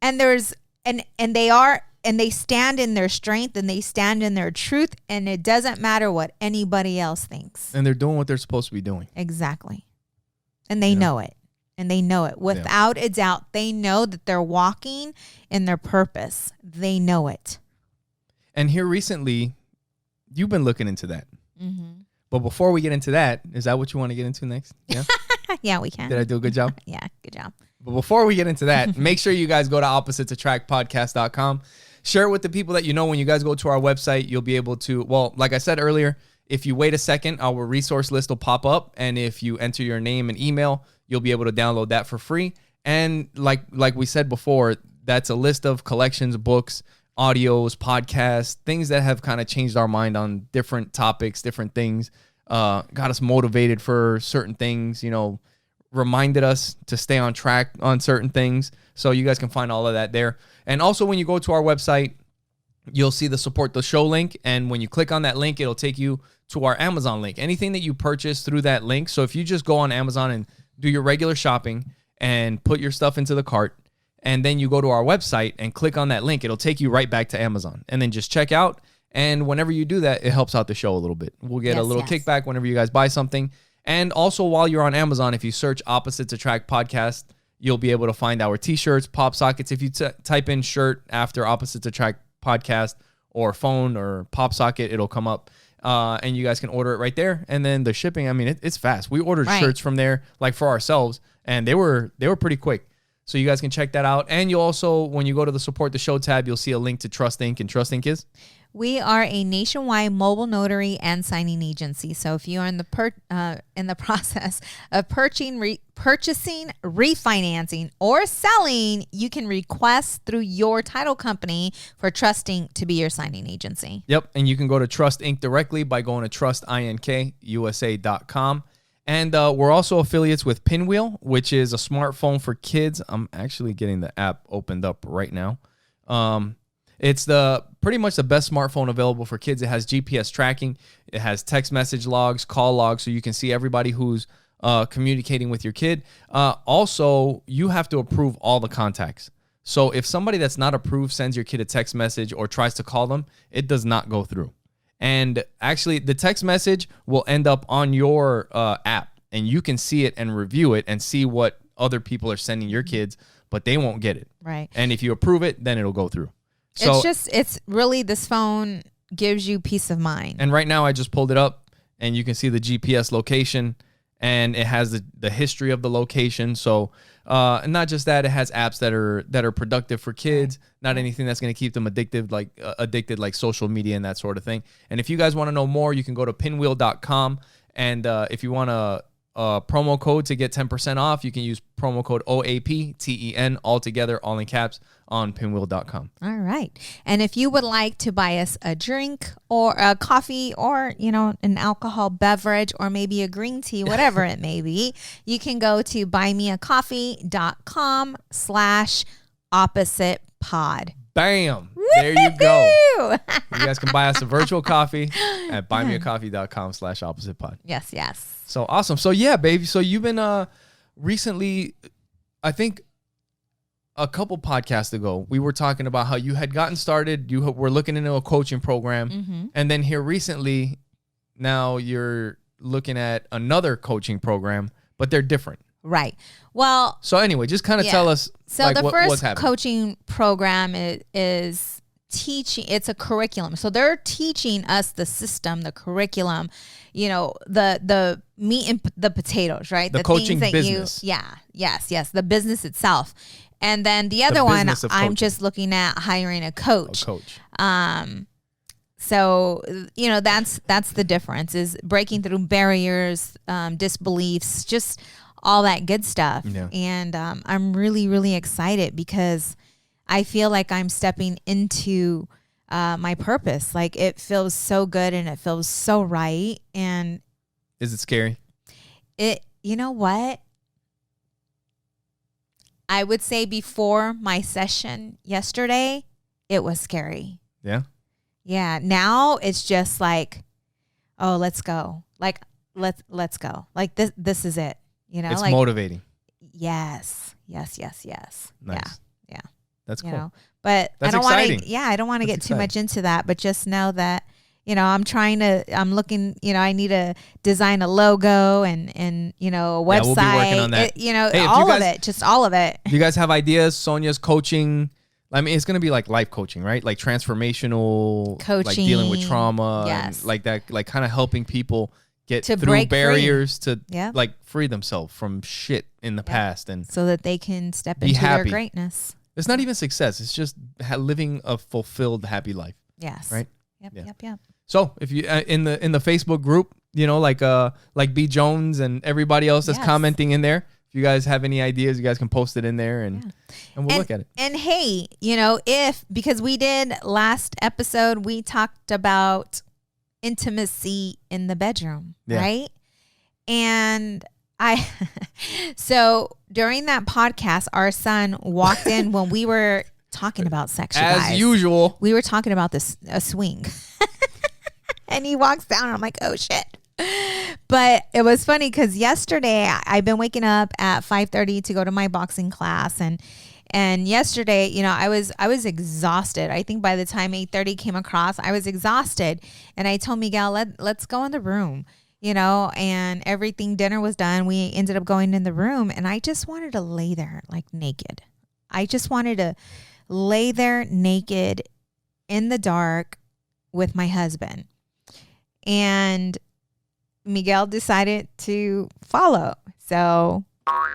and they stand in their strength, and they stand in their truth, and it doesn't matter what anybody else thinks. And they're doing what they're supposed to be doing. Exactly. And they know it. And they know it. Without a doubt, they know that they're walking in their purpose. They know it. And here recently, you've been looking into that. Mm-hmm. But before we get into that, is that what you want to get into next? Yeah. Yeah, we can. Did I do a good job? Yeah, good job. But before we get into that, make sure you guys go to oppositesattractpodcast.com. Share it with the people that you know. When you guys go to our website, you'll be able to, well, like I said earlier, if you wait a second, our resource list will pop up. And if you enter your name and email, you'll be able to download that for free. And like we said before, that's a list of collections, books, audios, podcasts, things that have kind of changed our mind on different topics, different things, got us motivated for certain things, you know, reminded us to stay on track on certain things. So you guys can find all of that there. And also when you go to our website, you'll see the support the show link. And when you click on that link, it'll take you to our Amazon link. Anything that you purchase through that link. So if you just go on Amazon and do your regular shopping and put your stuff into the cart, and then you go to our website and click on that link, it'll take you right back to Amazon. And then just check out. And whenever you do that, it helps out the show a little bit. We'll get a little kickback whenever you guys buy something. And also while you're on Amazon, if you search Opposites Attract Podcast, you'll be able to find our t-shirts, pop sockets. If you type in shirt after Opposites Attract Podcast or phone or pop socket, it'll come up. And you guys can order it right there. And then the shipping, I mean, it's fast. We ordered shirts from there, like for ourselves, and they were pretty quick. So you guys can check that out. And you'll also, when you go to the Support the Show tab, you'll see a link to Trust Inc. And Trust Inc. is? We are a nationwide mobile notary and signing agency. So if you are in the process of purchasing, refinancing, or selling, you can request through your title company for Trust Inc. to be your signing agency. Yep. And you can go to Trust Inc. directly by going to trustinkusa.com. And we're also affiliates with Pinwheel, which is a smartphone for kids. I'm actually getting the app opened up right now. It's pretty much the best smartphone available for kids. It has GPS tracking. It has text message logs, call logs, so you can see everybody who's communicating with your kid. Also, you have to approve all the contacts. So if somebody that's not approved sends your kid a text message or tries to call them, it does not go through. And actually, the text message will end up on your app, and you can see it and review it and see what other people are sending your kids, but they won't get it. Right. And if you approve it, then it'll go through. So, it's really, this phone gives you peace of mind. And right now, I just pulled it up, and you can see the GPS location, and it has the history of the location. So, and not just that, it has apps that are productive for kids, not anything that's going to keep them addicted like social media and that sort of thing. And if you guys want to know more, you can go to pinwheel.com. And if you want a promo code to get 10% off, you can use promo code OAPTEN, all together, all in caps, on pinwheel.com. All right. And if you would like to buy us a drink or a coffee or, an alcohol beverage or maybe a green tea, whatever it may be, you can go to buymeacoffee.com/oppositepod. Bam. There you go. You guys can buy us a virtual coffee at buymeacoffee.com/oppositepod. Yes. So awesome. So yeah, baby. So you've been recently, I think a couple podcasts ago, we were talking about how you had gotten started. You were looking into a coaching program. Mm-hmm. And then here recently, now you're looking at another coaching program, but they're different. Right. Well. So anyway, just kind of tell us. So the first coaching program is teaching. It's a curriculum. So they're teaching us the system, the curriculum, the meat and the potatoes, right? The coaching business. Yes. The business itself. And then the other one, I'm just looking at hiring a coach. So, that's the difference, is breaking through barriers, disbeliefs, just all that good stuff. Yeah. And I'm really, really excited because I feel like I'm stepping into my purpose. Like, it feels so good and it feels so right. And is it scary? you know what? I would say before my session yesterday, it was scary. Yeah. Yeah. Now it's just like, oh, let's go. Like, let's go. Like this is it. You know, It's like motivating. Yes. Nice. Yeah. That's cool. You know, but That's I don't want exciting. to, I don't want to That's get too much into that, but just know that, I'm looking, I need to design a logo and a website, Yeah, we'll be working on that. Hey, all of it, just all of it. Do you guys have ideas? Sonja's coaching. I mean, it's going to be like life coaching, right? Like transformational Coaching. like dealing with trauma. Yes. And like that, like kind of helping people get To through break barriers to Yeah. like free themselves from shit in the past. And So that they can step Be into happy. their greatness. it's not even success. It's just living a fulfilled, happy life. Yes. Right? Yep. Yeah. So if you in the Facebook group, like B Jones and everybody else that's Yes. commenting in there, if you guys have any ideas, you guys can post it in there and we'll look at it. And hey, because we did last episode, we talked about intimacy in the bedroom, right? And so during that podcast, our son walked in when we were talking about sex. You As guys. usual. We were talking about a swing. And he walks down and I'm like, oh shit. But it was funny because yesterday I've been waking up at 5:30 to go to my boxing class. And yesterday, I was exhausted. I think by the time 8:30 came across, I was exhausted. And I told Miguel, let's go in the room, and everything, dinner was done. We ended up going in the room and I just wanted to lay there like naked. I just wanted to lay there naked in the dark with my husband. And Miguel decided to follow. So,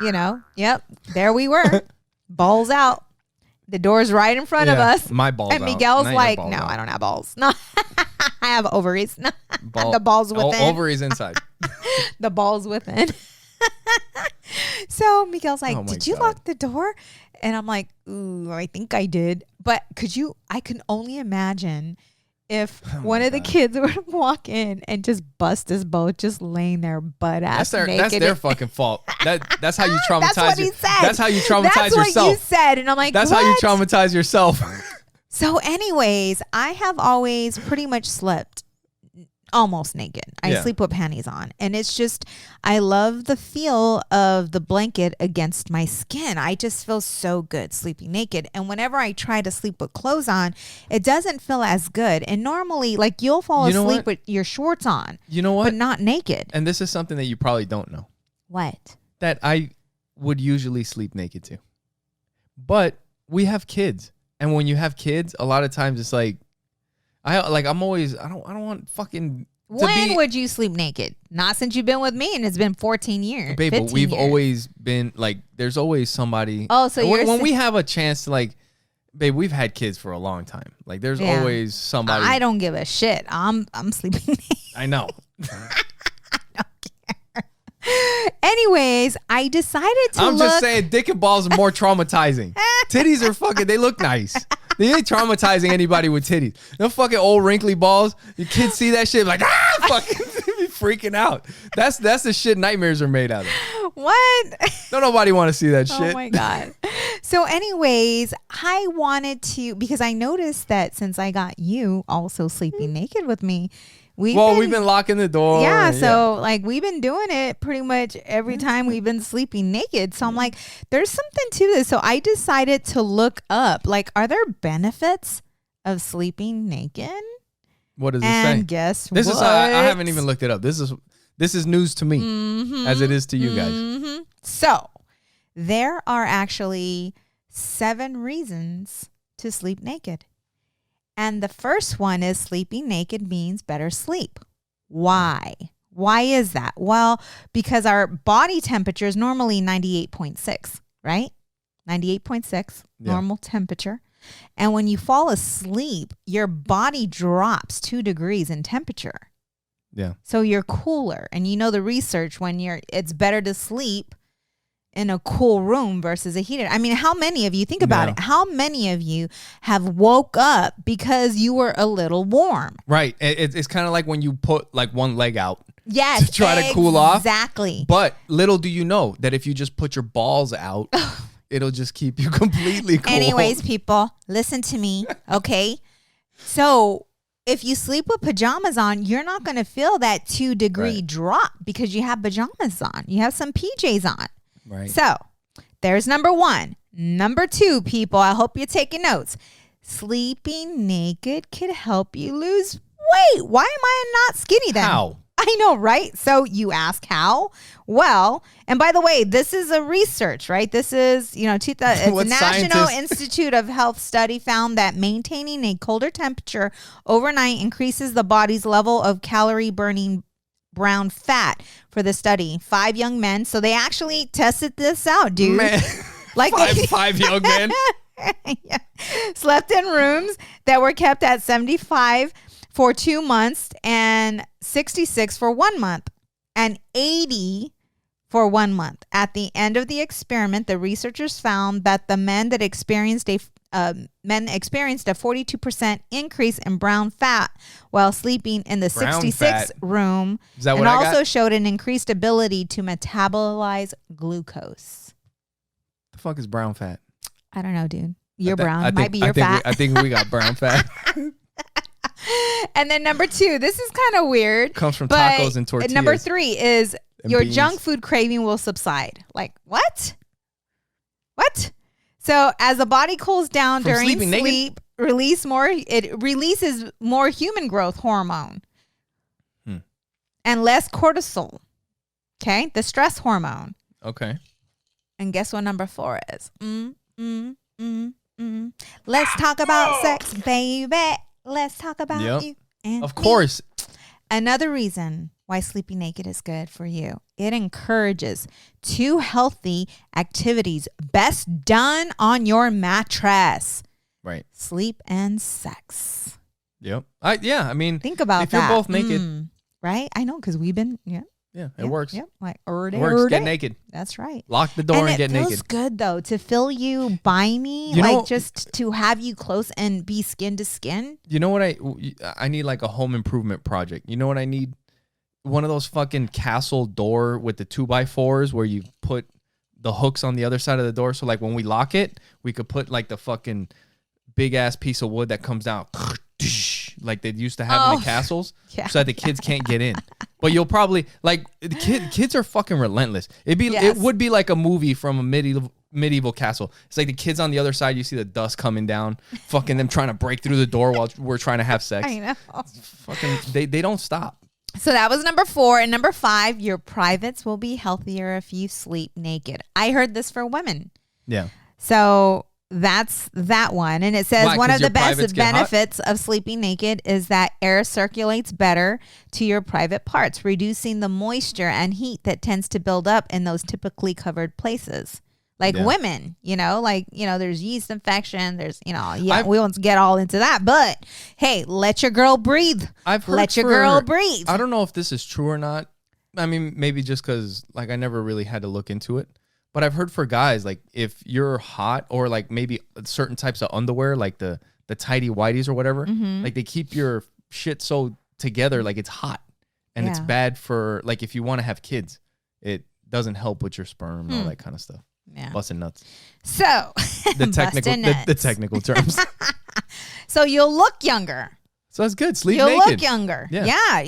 there we were. Balls out. The door's right in front of us. My balls And out. Miguel's Not your like, balls no, out. I don't have balls. No, I have ovaries. No, Ball- the balls within. Ovaries inside. The balls within. So Miguel's like, Oh my did you God. lock the door? And I'm like, ooh, I think I did. But I can only imagine if one of the kids would walk in and just bust us both just laying there butt ass naked. That's their fucking fault. That's how you traumatize. That's what he said. That's how you traumatize That's what yourself. you said. And I'm like, That's what? how you traumatize yourself. So anyways, I have always pretty much slept almost naked. I sleep with panties on. And it's just, I love the feel of the blanket against my skin. I just feel so good sleeping naked. And whenever I try to sleep with clothes on, it doesn't feel as good. And normally, like, you'll fall asleep with your shorts on. You know what? But not naked. And this is something that you probably don't know. What? That I would usually sleep naked too. But we have kids. And when you have kids, a lot of times it's like, I don't want fucking. When would you sleep naked? Not since you've been with me, and it's been 14 years. Babe, but 15 we've years. always been like, there's always somebody. Oh, so when we have a chance to like, babe, we've had kids for a long time. Like, there's always somebody. I don't give a shit. I'm sleeping naked. I know. Anyways, I decided to I'm just saying, dick and balls are more traumatizing. Titties are fucking, they look nice. They ain't traumatizing anybody with titties. No fucking old wrinkly balls. Your kids see that shit like, fucking be freaking out. That's the shit nightmares are made out of. What? Don't nobody want to see that shit. Oh my God. So anyways, I wanted to, because I noticed that since I got you also sleeping naked with me, we've been locking the door. Yeah, so like we've been doing it pretty much every time we've been sleeping naked. So I'm like, there's something to this. So I decided to look up, like, are there benefits of sleeping naked? What does it And say? guess This what? is I haven't even looked it up. This is news to me, as it is to you guys. So there are actually 7 reasons to sleep naked. And the first one is sleeping naked means better sleep. Why? Why is that? Well, because our body temperature is normally 98.6, right? 98.6, normal temperature. And when you fall asleep, your body drops 2 degrees in temperature. Yeah. So you're cooler. And you know the research it's better to sleep in a cool room versus a heated. I mean, how many of you, think about it, how many of you have woke up because you were a little warm? Right. It's kind of like when you put like one leg out Yes. to try to cool off. Exactly. But little do you know that if you just put your balls out, it'll just keep you completely cool. Anyways, people, listen to me, okay? So if you sleep with pajamas on, you're not going to feel that 2-degree drop because you have pajamas on. You have some PJs on. Right. So there's number 1. Number 2, people, I hope you're taking notes. Sleeping naked could help you lose weight. Why am I not skinny then? How? I know, right? So you ask how? Well, and by the way, this is a research, right? This is, it's the National Institute of Health study found that maintaining a colder temperature overnight increases the body's level of calorie burning brown fat. For the study, 5 young men. So they actually tested this out, dude. Man. Like five young men. Yeah. Slept in rooms that were kept at 75 for 2 months and 66 for 1 month and 80 for 1 month. At the end of the experiment, the researchers found that the men experienced a 42% increase in brown fat while sleeping in the 66 room, and also showed an increased ability to metabolize glucose. The fuck is brown fat? I don't know, dude. You're brown. Might be your fat. I think we got brown fat. And then number 2, this is kind of weird. Comes from tacos and tortillas. Number 3 is your beans. junk food craving will subside. Like, what? What? So as the body cools down From during sleeping sleep, it releases more human growth hormone and less cortisol. Okay? The stress hormone. Okay. And guess what number 4 is? Let's talk about sex, baby. Let's talk about you and of course. Me. Another reason why sleeping naked is good for you. It encourages 2 healthy activities best done on your mattress. Right. Sleep and sex. Yep. I mean, think about if that. If you're both naked. Right? I know, because we've been, Yeah, it works. Yep. Like, it works. Get naked. That's right. Lock the door and get naked. It feels good, though, to feel you by me, just to have you close and be skin to skin. You know what I need? Like a home improvement project. You know what I need? One of those fucking castle door with the 2x4s where you put the hooks on the other side of the door. So like when we lock it, we could put like the fucking big ass piece of wood that comes down like they used to have in the castles, so that the kids can't get in. But you'll probably like kids are fucking relentless. It would be like a movie from a medieval castle. It's like the kids on the other side, you see the dust coming down, fucking them trying to break through the door while we're trying to have sex. I know. Fucking they don't stop. So that was number 4. And number 5, your privates will be healthier if you sleep naked. I heard this for women. Yeah. So that's that one. And it says one of the best benefits of sleeping naked is that air circulates better to your private parts, reducing the moisture and heat that tends to build up in those typically covered places. Like women, there's yeast infection. There's, we won't get all into that. But hey, let your girl breathe. Let your girl breathe. I don't know if this is true or not. I mean, maybe just because like I never really had to look into it. But I've heard for guys, like if you're hot or like maybe certain types of underwear, like the tighty whities or whatever, like they keep your shit so together, like it's hot. And it's bad for like if you want to have kids, it doesn't help with your sperm and all that kind of stuff. Yeah. Busting nuts. So the technical terms. So you'll look younger. So that's good. Sleep you'll naked. You'll look younger. Yeah,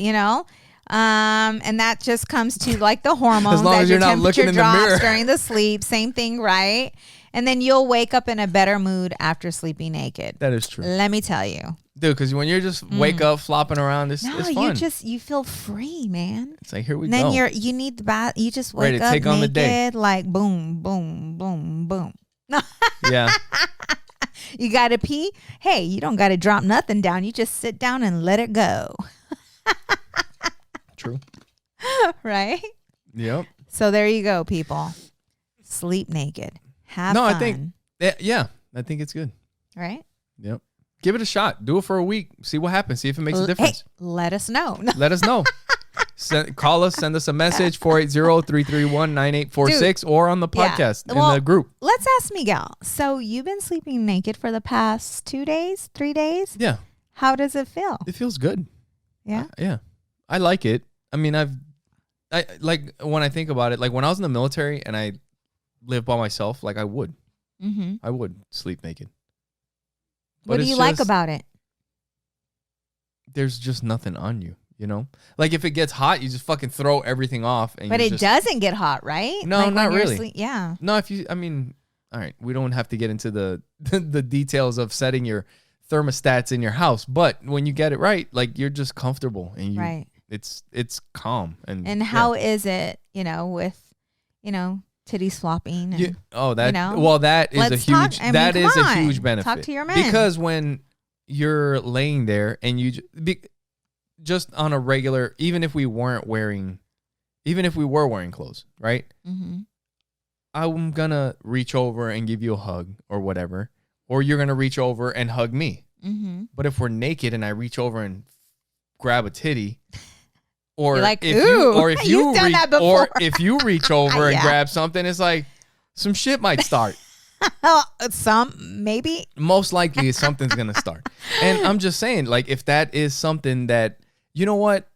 and that just comes to like the hormones. As long as you're not looking in the mirror during the sleep. Same thing, right? And then you'll wake up in a better mood after sleeping naked. That is true. Let me tell you. Dude, because when you're just wake up flopping around, it's fun. You feel free, man. It's like, here we and go. Then you need the bath. You just wake up naked, on the day. Like boom, boom, boom, boom. Yeah. You got to pee? Hey, you don't got to drop nothing down. You just sit down and let it go. True. Right? Yep. So there you go, people. Sleep naked. Have fun. I think, I think it's good. Right? Yep. Give it a shot. Do it for a week. See what happens. See if it makes a difference. Hey, let us know. Let us know. Call us. Send us a message. 480-331-9846 or on the podcast in the group. Let's ask Miguel. So you've been sleeping naked for the past 2 days, 3 days? Yeah. How does it feel? It feels good. Yeah? Yeah. I like it. I mean, I've I like when I think about it, like when I was in the military and I lived by myself, like I would sleep naked. What do you like about it? There's just nothing on you, you know? Like if it gets hot, you just fucking throw everything off. But it doesn't get hot, right? No, like not really. Yeah. No, all right, we don't have to get into the the details of setting your thermostats in your house, but when you get it right, like you're just comfortable and it's calm. And how is it, with, titties flopping? And, that is a huge benefit. Talk to your man. Because when you're laying there and just on a regular, even if we were wearing clothes, right? Mm-hmm. I'm gonna reach over and give you a hug or whatever, or you're gonna reach over and hug me. Mm-hmm. But if we're naked and I reach over and grab a titty, or you're like, if you reach over and Yeah. grab something, it's like some shit might start. Maybe. Most likely something's gonna start. And I'm just saying, like, if that is something that, you know what,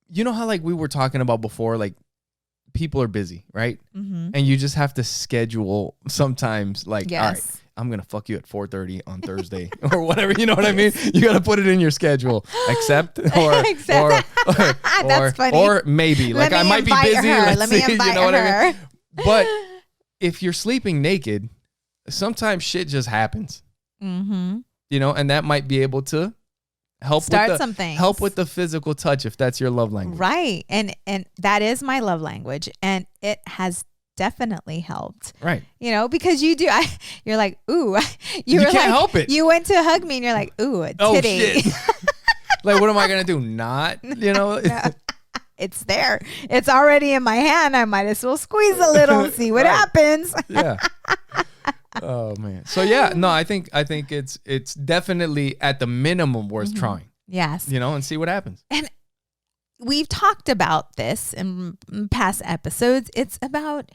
you know how like we were talking about before, like people are busy, right? Mm-hmm. And you just have to schedule sometimes, like, Yes. all right, I'm going to fuck you at 4:30 on Thursday or whatever. You know what I mean? You got to put it in your schedule. Accept or That's funny. Or maybe. Like, I might be busy. Let me invite you know what I mean? her. But if you're sleeping naked, sometimes shit just happens. Mm-hmm. And that might be able to help with the physical touch if that's your love language. Right. And that is my love language. And it has definitely helped. Right. Because you're like, ooh. You can't help it. You went to hug me and you're like, ooh, a titty. Oh, shit. Like, what am I going to do? Not, No. It's there. It's already in my hand. I might as well squeeze a little and see what happens. Yeah. Oh man. So yeah, no, I think it's definitely at the minimum worth trying. Yes. And see what happens. And we've talked about this in past episodes. It's about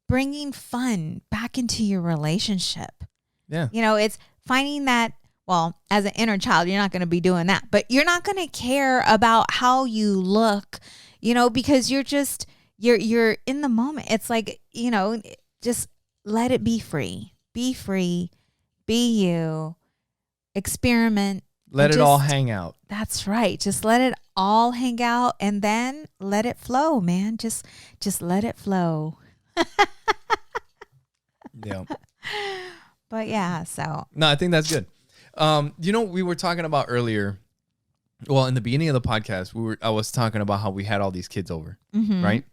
bringing fun back into your relationship. Yeah. It's finding that, well, as an inner child, you're not going to be doing that, but you're not going to care about how you look, because you're in the moment. It's like, just let it be free. Be free. Be you. Experiment. Let it all hang out. That's right. Just let it all hang out and then let it flow, man. Just let it flow. Yeah. But yeah, so. No, I think that's good. We were talking about earlier, well, in the beginning of the podcast, I was talking about how we had all these kids over, right?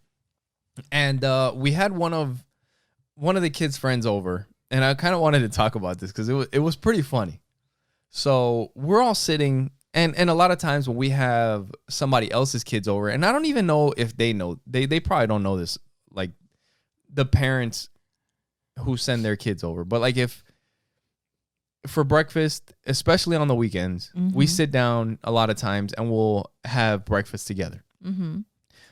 And we had one of the kids' friends over, and I kind of wanted to talk about this because it was pretty funny. So we're all sitting, and a lot of times when we have somebody else's kids over, and I don't even know if they know, they probably don't know this, like the parents who send their kids over, but like if for breakfast, especially on the weekends, we sit down a lot of times and we'll have breakfast together. Mm-hmm.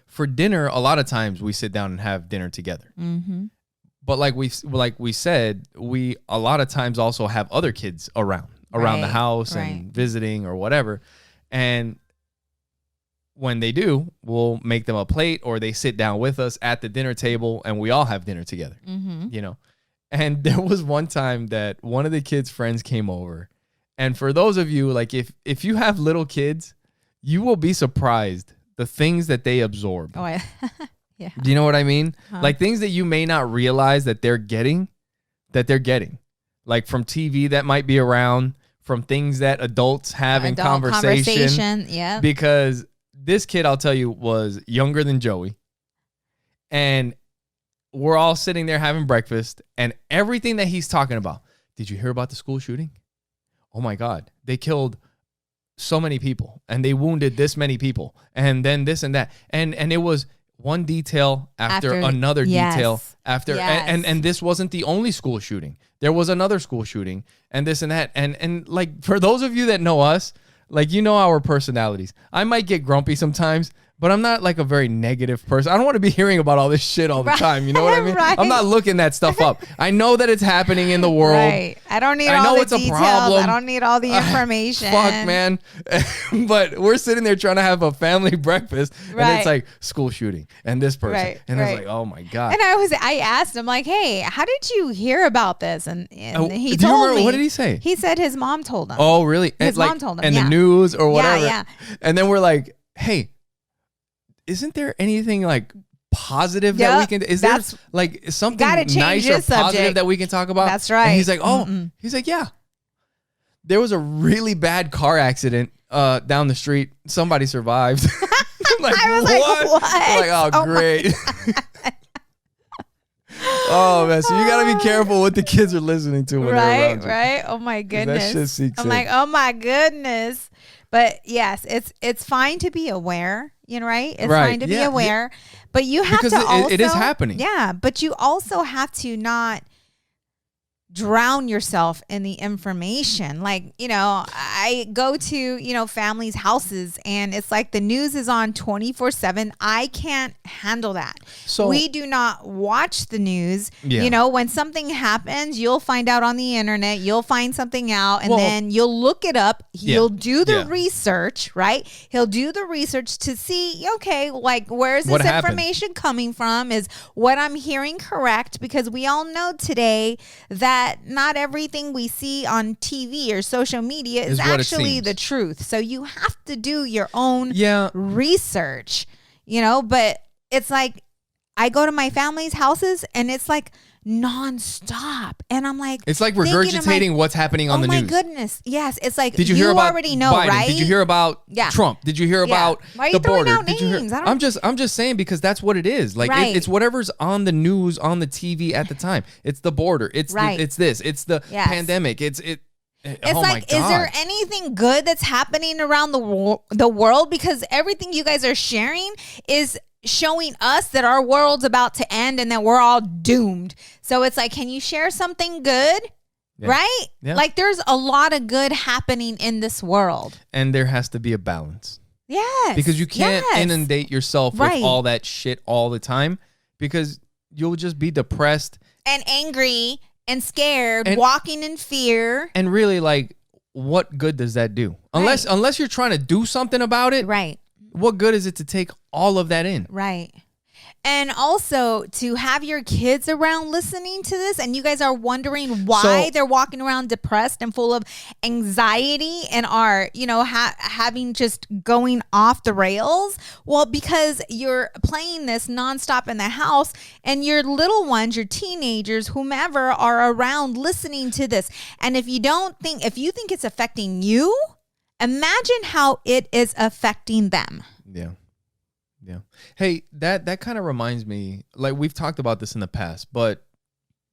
For dinner, a lot of times we sit down and have dinner together. Mm-hmm. But like we said, we a lot of times also have other kids around the house and visiting or whatever. And when they do, we'll make them a plate or they sit down with us at the dinner table and we all have dinner together, And there was one time that one of the kids' friends came over. And for those of you, like if you have little kids, you will be surprised the things that they absorb. Oh, yeah. Do you know what I mean? Huh. Like things that you may not realize that they're getting. Like from TV that might be around, from things that adults have in conversation. Yeah. Because this kid, I'll tell you, was younger than Joey. And we're all sitting there having breakfast, and everything that he's talking about. Did you hear about the school shooting? Oh my God. They killed so many people and they wounded this many people and then this and that. And it was one detail after another detail after. Yes. And this wasn't the only school shooting. There was another school shooting and this and that. And like, for those of you that know us, like, our personalities, I might get grumpy sometimes, But I'm not like a very negative person. I don't want to be hearing about all this shit all the time. You know what I mean? Right. I'm not looking that stuff up. I know that it's happening in the world. Right. I don't need all the details. I don't need all the information. Fuck, man. But we're sitting there trying to have a family breakfast, and it's like school shooting and this person, and it's like, oh my god. And I asked him like, hey, how did you hear about this? And he do you told remember, me. what did he say? He said his mom told him. Oh, really? His mom told him. And the news or whatever. Yeah. And then we're like, hey, isn't there anything like positive that we can? Is there like something nice or positive that we can talk about? That's right. And he's like, he's like, yeah. There was a really bad car accident down the street. Somebody survived. I'm like, I was what? I'm like, oh great. Oh man, so you gotta be careful what the kids are listening to when they're around you. Right. Oh my goodness. That shit seeks in. like, oh my goodness. But yes, it's fine to be aware, right? It's fine to be aware, but you have to also, it is happening. Yeah, but you also have to not drown yourself in the information. Like, I go to, families' houses and it's like the news is on 24/7. I can't handle that. So we do not watch the news. Yeah. When something happens, you'll find out on the internet, you'll find something out and then you'll look it up. He'll do the research, right? He'll do the research to see, okay, like where's this information coming from? Is what I'm hearing correct? Because we all know today that not everything we see on TV or social media is actually the truth. So you have to do your own research, but it's like I go to my family's houses and it's like nonstop. And I'm like, it's like regurgitating what's happening on the news. Oh my goodness. Yes. It's like, did you hear about already know, Biden? right? Did you hear about Trump? Did you hear about the border? Did you hear? I'm just saying because that's what it is. Like it's whatever's on the news, on the TV at the time. It's the border. It's it's this. It's the pandemic. It's like, is there anything good that's happening around the world? Because everything you guys are sharing is showing us that our world's about to end and that we're all doomed. So it's like, can you share something good? Yeah. Right? Yeah. Like there's a lot of good happening in this world. And there has to be a balance. Yes. Because you can't inundate yourself with all that shit all the time because you'll just be depressed. And angry and scared, walking in fear. And really, like, what good does that do? Unless you're trying to do something about it. Right. What good is it to take all of that in? Right. And also to have your kids around listening to this and you guys are wondering why they're walking around depressed and full of anxiety and are, having just going off the rails. Well, because you're playing this nonstop in the house and your little ones, your teenagers, whomever are around listening to this. And if you think it's affecting you, imagine how it is affecting them. Yeah. Yeah. Hey, that kind of reminds me, like we've talked about this in the past, but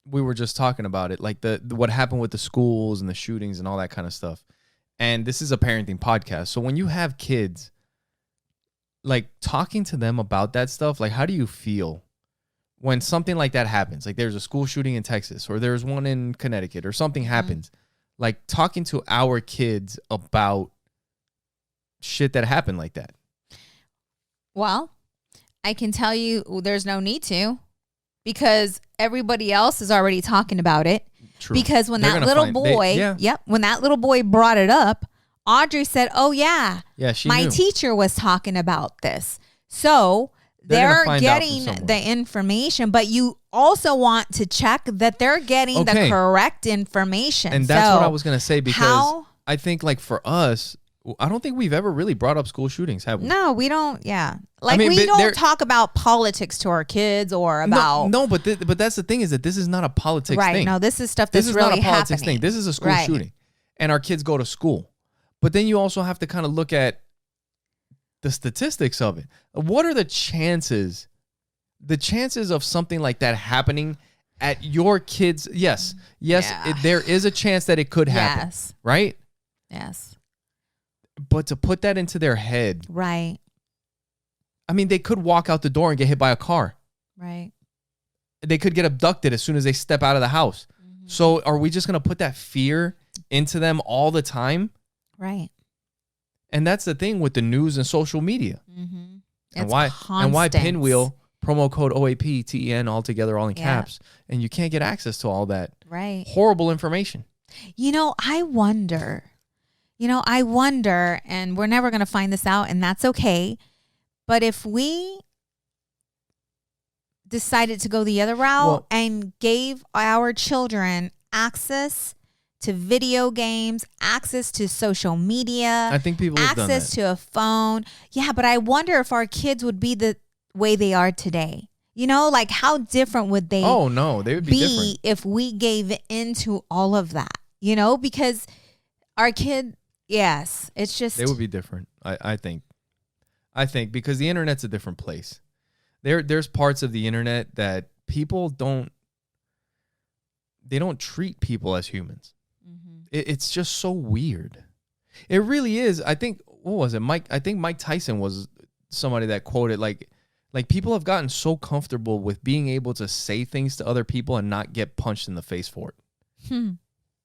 we were just talking about it, like the what happened with the schools and the shootings and all that kind of stuff. And this is a parenting podcast. So when you have kids, like talking to them about that stuff, like how do you feel when something like that happens? Like there's a school shooting in Texas or there's one in Connecticut or something happens. Like talking to our kids about shit that happened like that. Well, I can tell you there's no need to because everybody else is already talking about it. True. Because when that little boy, when that little boy brought it up, Audrey said, "Oh yeah, my teacher was talking about this." So they're getting the information, but you also want to check that they're getting the correct information. And that's what I was going to say because I think like for us, I don't think we've ever really brought up school shootings, have we? No, we don't. Yeah. Like we don't talk about politics to our kids or about. No, but that's the thing is that this is not a politics thing. Right. No, this is stuff that's really happening. This is not a politics thing. This is a school shooting. And our kids go to school. But then you also have to kind of look at the statistics of it. What are the chances of something like that happening at your kids? Yes. There is a chance that it could happen. Yes. Right? Yes. But to put that into their head. Right. I mean, they could walk out the door and get hit by a car. Right. They could get abducted as soon as they step out of the house. Mm-hmm. So are we just going to put that fear into them all the time? Right. And that's the thing with the news and social media. Mm-hmm. And why Pinwheel, promo code OAPTEN all together, all in caps, and you can't get access to all that horrible information. I wonder, and we're never going to find this out, and that's okay. But if we decided to go the other route and gave our children access to video games, access to social media, I think people have access to a phone. Yeah, but I wonder if our kids would be the way they are today. Like how different would they Oh no, they would be different if we gave into all of that, because our kid, yes, it's just they would be different. I think because the internet's a different place. There's parts of the internet that people don't treat people as humans. It's just so weird. It really is. I think, what was it? I think Mike Tyson was somebody that quoted like people have gotten so comfortable with being able to say things to other people and not get punched in the face for it.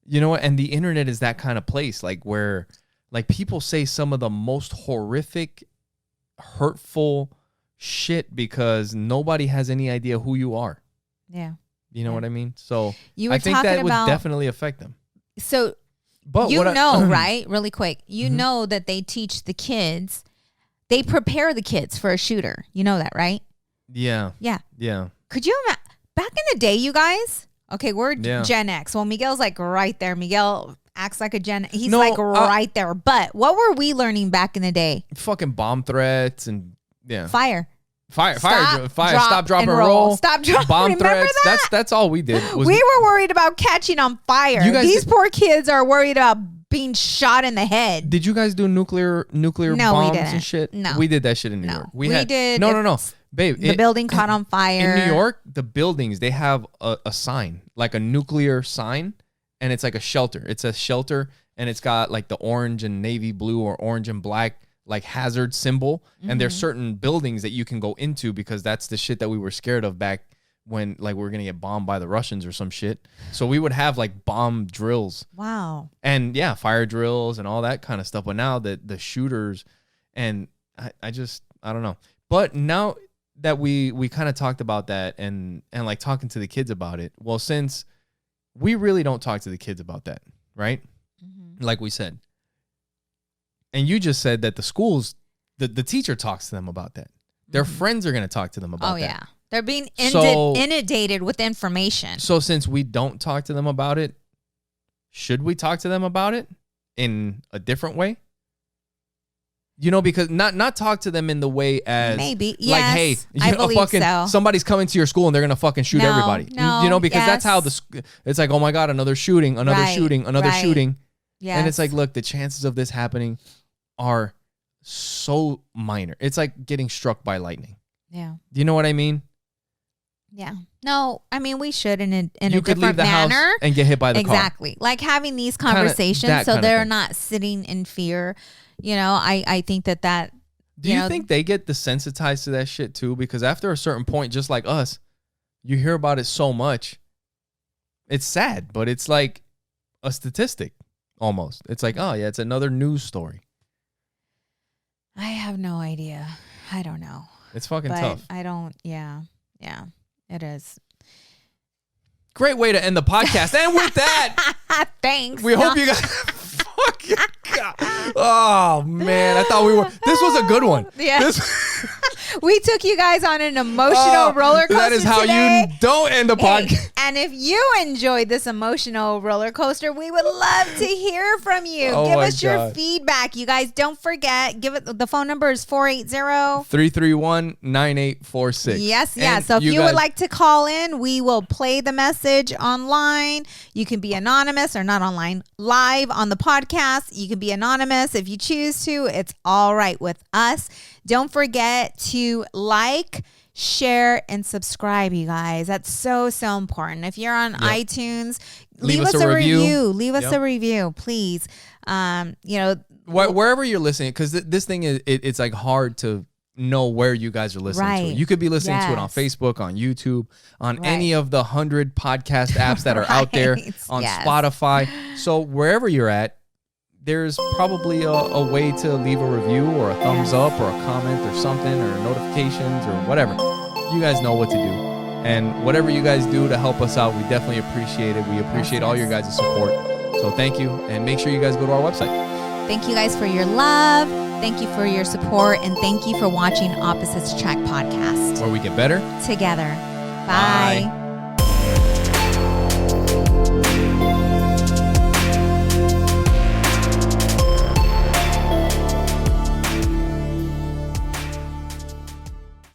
You know what? And the internet is that kind of place, like where like people say some of the most horrific, hurtful shit because nobody has any idea who you are. Yeah. You know what I mean? So you were I think that would definitely affect them. So, but right? Really quick. You know that they teach the kids, they prepare the kids for a shooter. You know that, right? Yeah. Yeah. Yeah. Could you imagine? Back in the day, you guys, okay, we're Gen X. Well, Miguel's like right there. Miguel acts like a he's right there. But what were we learning back in the day? Fucking bomb threats and Fire. Stop, drop, and roll. Stop, drop. Bomb Remember threats. that? That's all we did. We were worried about catching on fire. These poor kids are worried about being shot in the head. Did you guys do nuclear bombs and shit? No, we did that shit in New York. We did. No, babe. The building caught on fire in New York. The buildings, they have a sign, like a nuclear sign, and it's like a shelter. It says shelter, and it's got like the orange and navy blue or orange and black like hazard symbol. And there's certain buildings that you can go into because that's the shit that we were scared of back when like we were gonna get bombed by the Russians or some shit. So we would have like bomb drills. Wow. And fire drills and all that kind of stuff. But now the shooters, and I don't know. But now that we kind of talked about that and like talking to the kids about it, well, since we really don't talk to the kids about that, right? Like we said. And you just said that the schools, the teacher talks to them about that. Their friends are going to talk to them about that. Oh, yeah. They're being inundated with information. So since we don't talk to them about it, should we talk to them about it in a different way? Because not talk to them in the way as maybe like, hey, I believe so. Somebody's coming to your school and they're gonna fucking shoot everybody. Because that's how it's like, oh my God, another shooting. Yeah. And it's like, look, the chances of this happening are so minor. It's like getting struck by lightning. Yeah. Do you know what I mean? Yeah. No, I mean, we should in a you could different leave the manner. House and get hit by the car. Exactly. Like having these conversations so they're not sitting in fear. I think that Do you think they get desensitized to that shit too? Because after a certain point, just like us, you hear about it so much. It's sad, but it's like a statistic almost. It's like, oh yeah, it's another news story. I have no idea. I don't know. It's fucking tough. I don't. Yeah, it is. Great way to end the podcast. And with that, thanks. We hope you guys. Fucking God. Oh man, I thought we were. This was a good one. Yeah. We took you guys on an emotional roller coaster. That is how today. You don't end the podcast. And if you enjoyed this emotional roller coaster, we would love to hear from you. Give us your feedback. You guys, don't forget, the phone number is 480-331-9846. Yes. So if you would like to call in, we will play the message online. You can be anonymous or not online, live on the podcast. You can be anonymous if you choose to. It's all right with us. Don't forget to like, share, and subscribe, you guys. That's so important. If you're on iTunes, leave us a review. Leave us a review, please. Wherever you're listening, because this thing is, it's like hard to know where you guys are listening to it. You could be listening to it on Facebook, on YouTube, on any of the 100 podcast apps that are out there, on Spotify. So wherever you're at, there's probably a way to leave a review or a thumbs up or a comment or something or notifications or whatever. You guys know what to do. And whatever you guys do to help us out, we definitely appreciate it. We appreciate all your guys' support. So thank you. And make sure you guys go to our website. Thank you guys for your love. Thank you for your support. And thank you for watching Opposites Attract podcast. Where we get better together. Bye.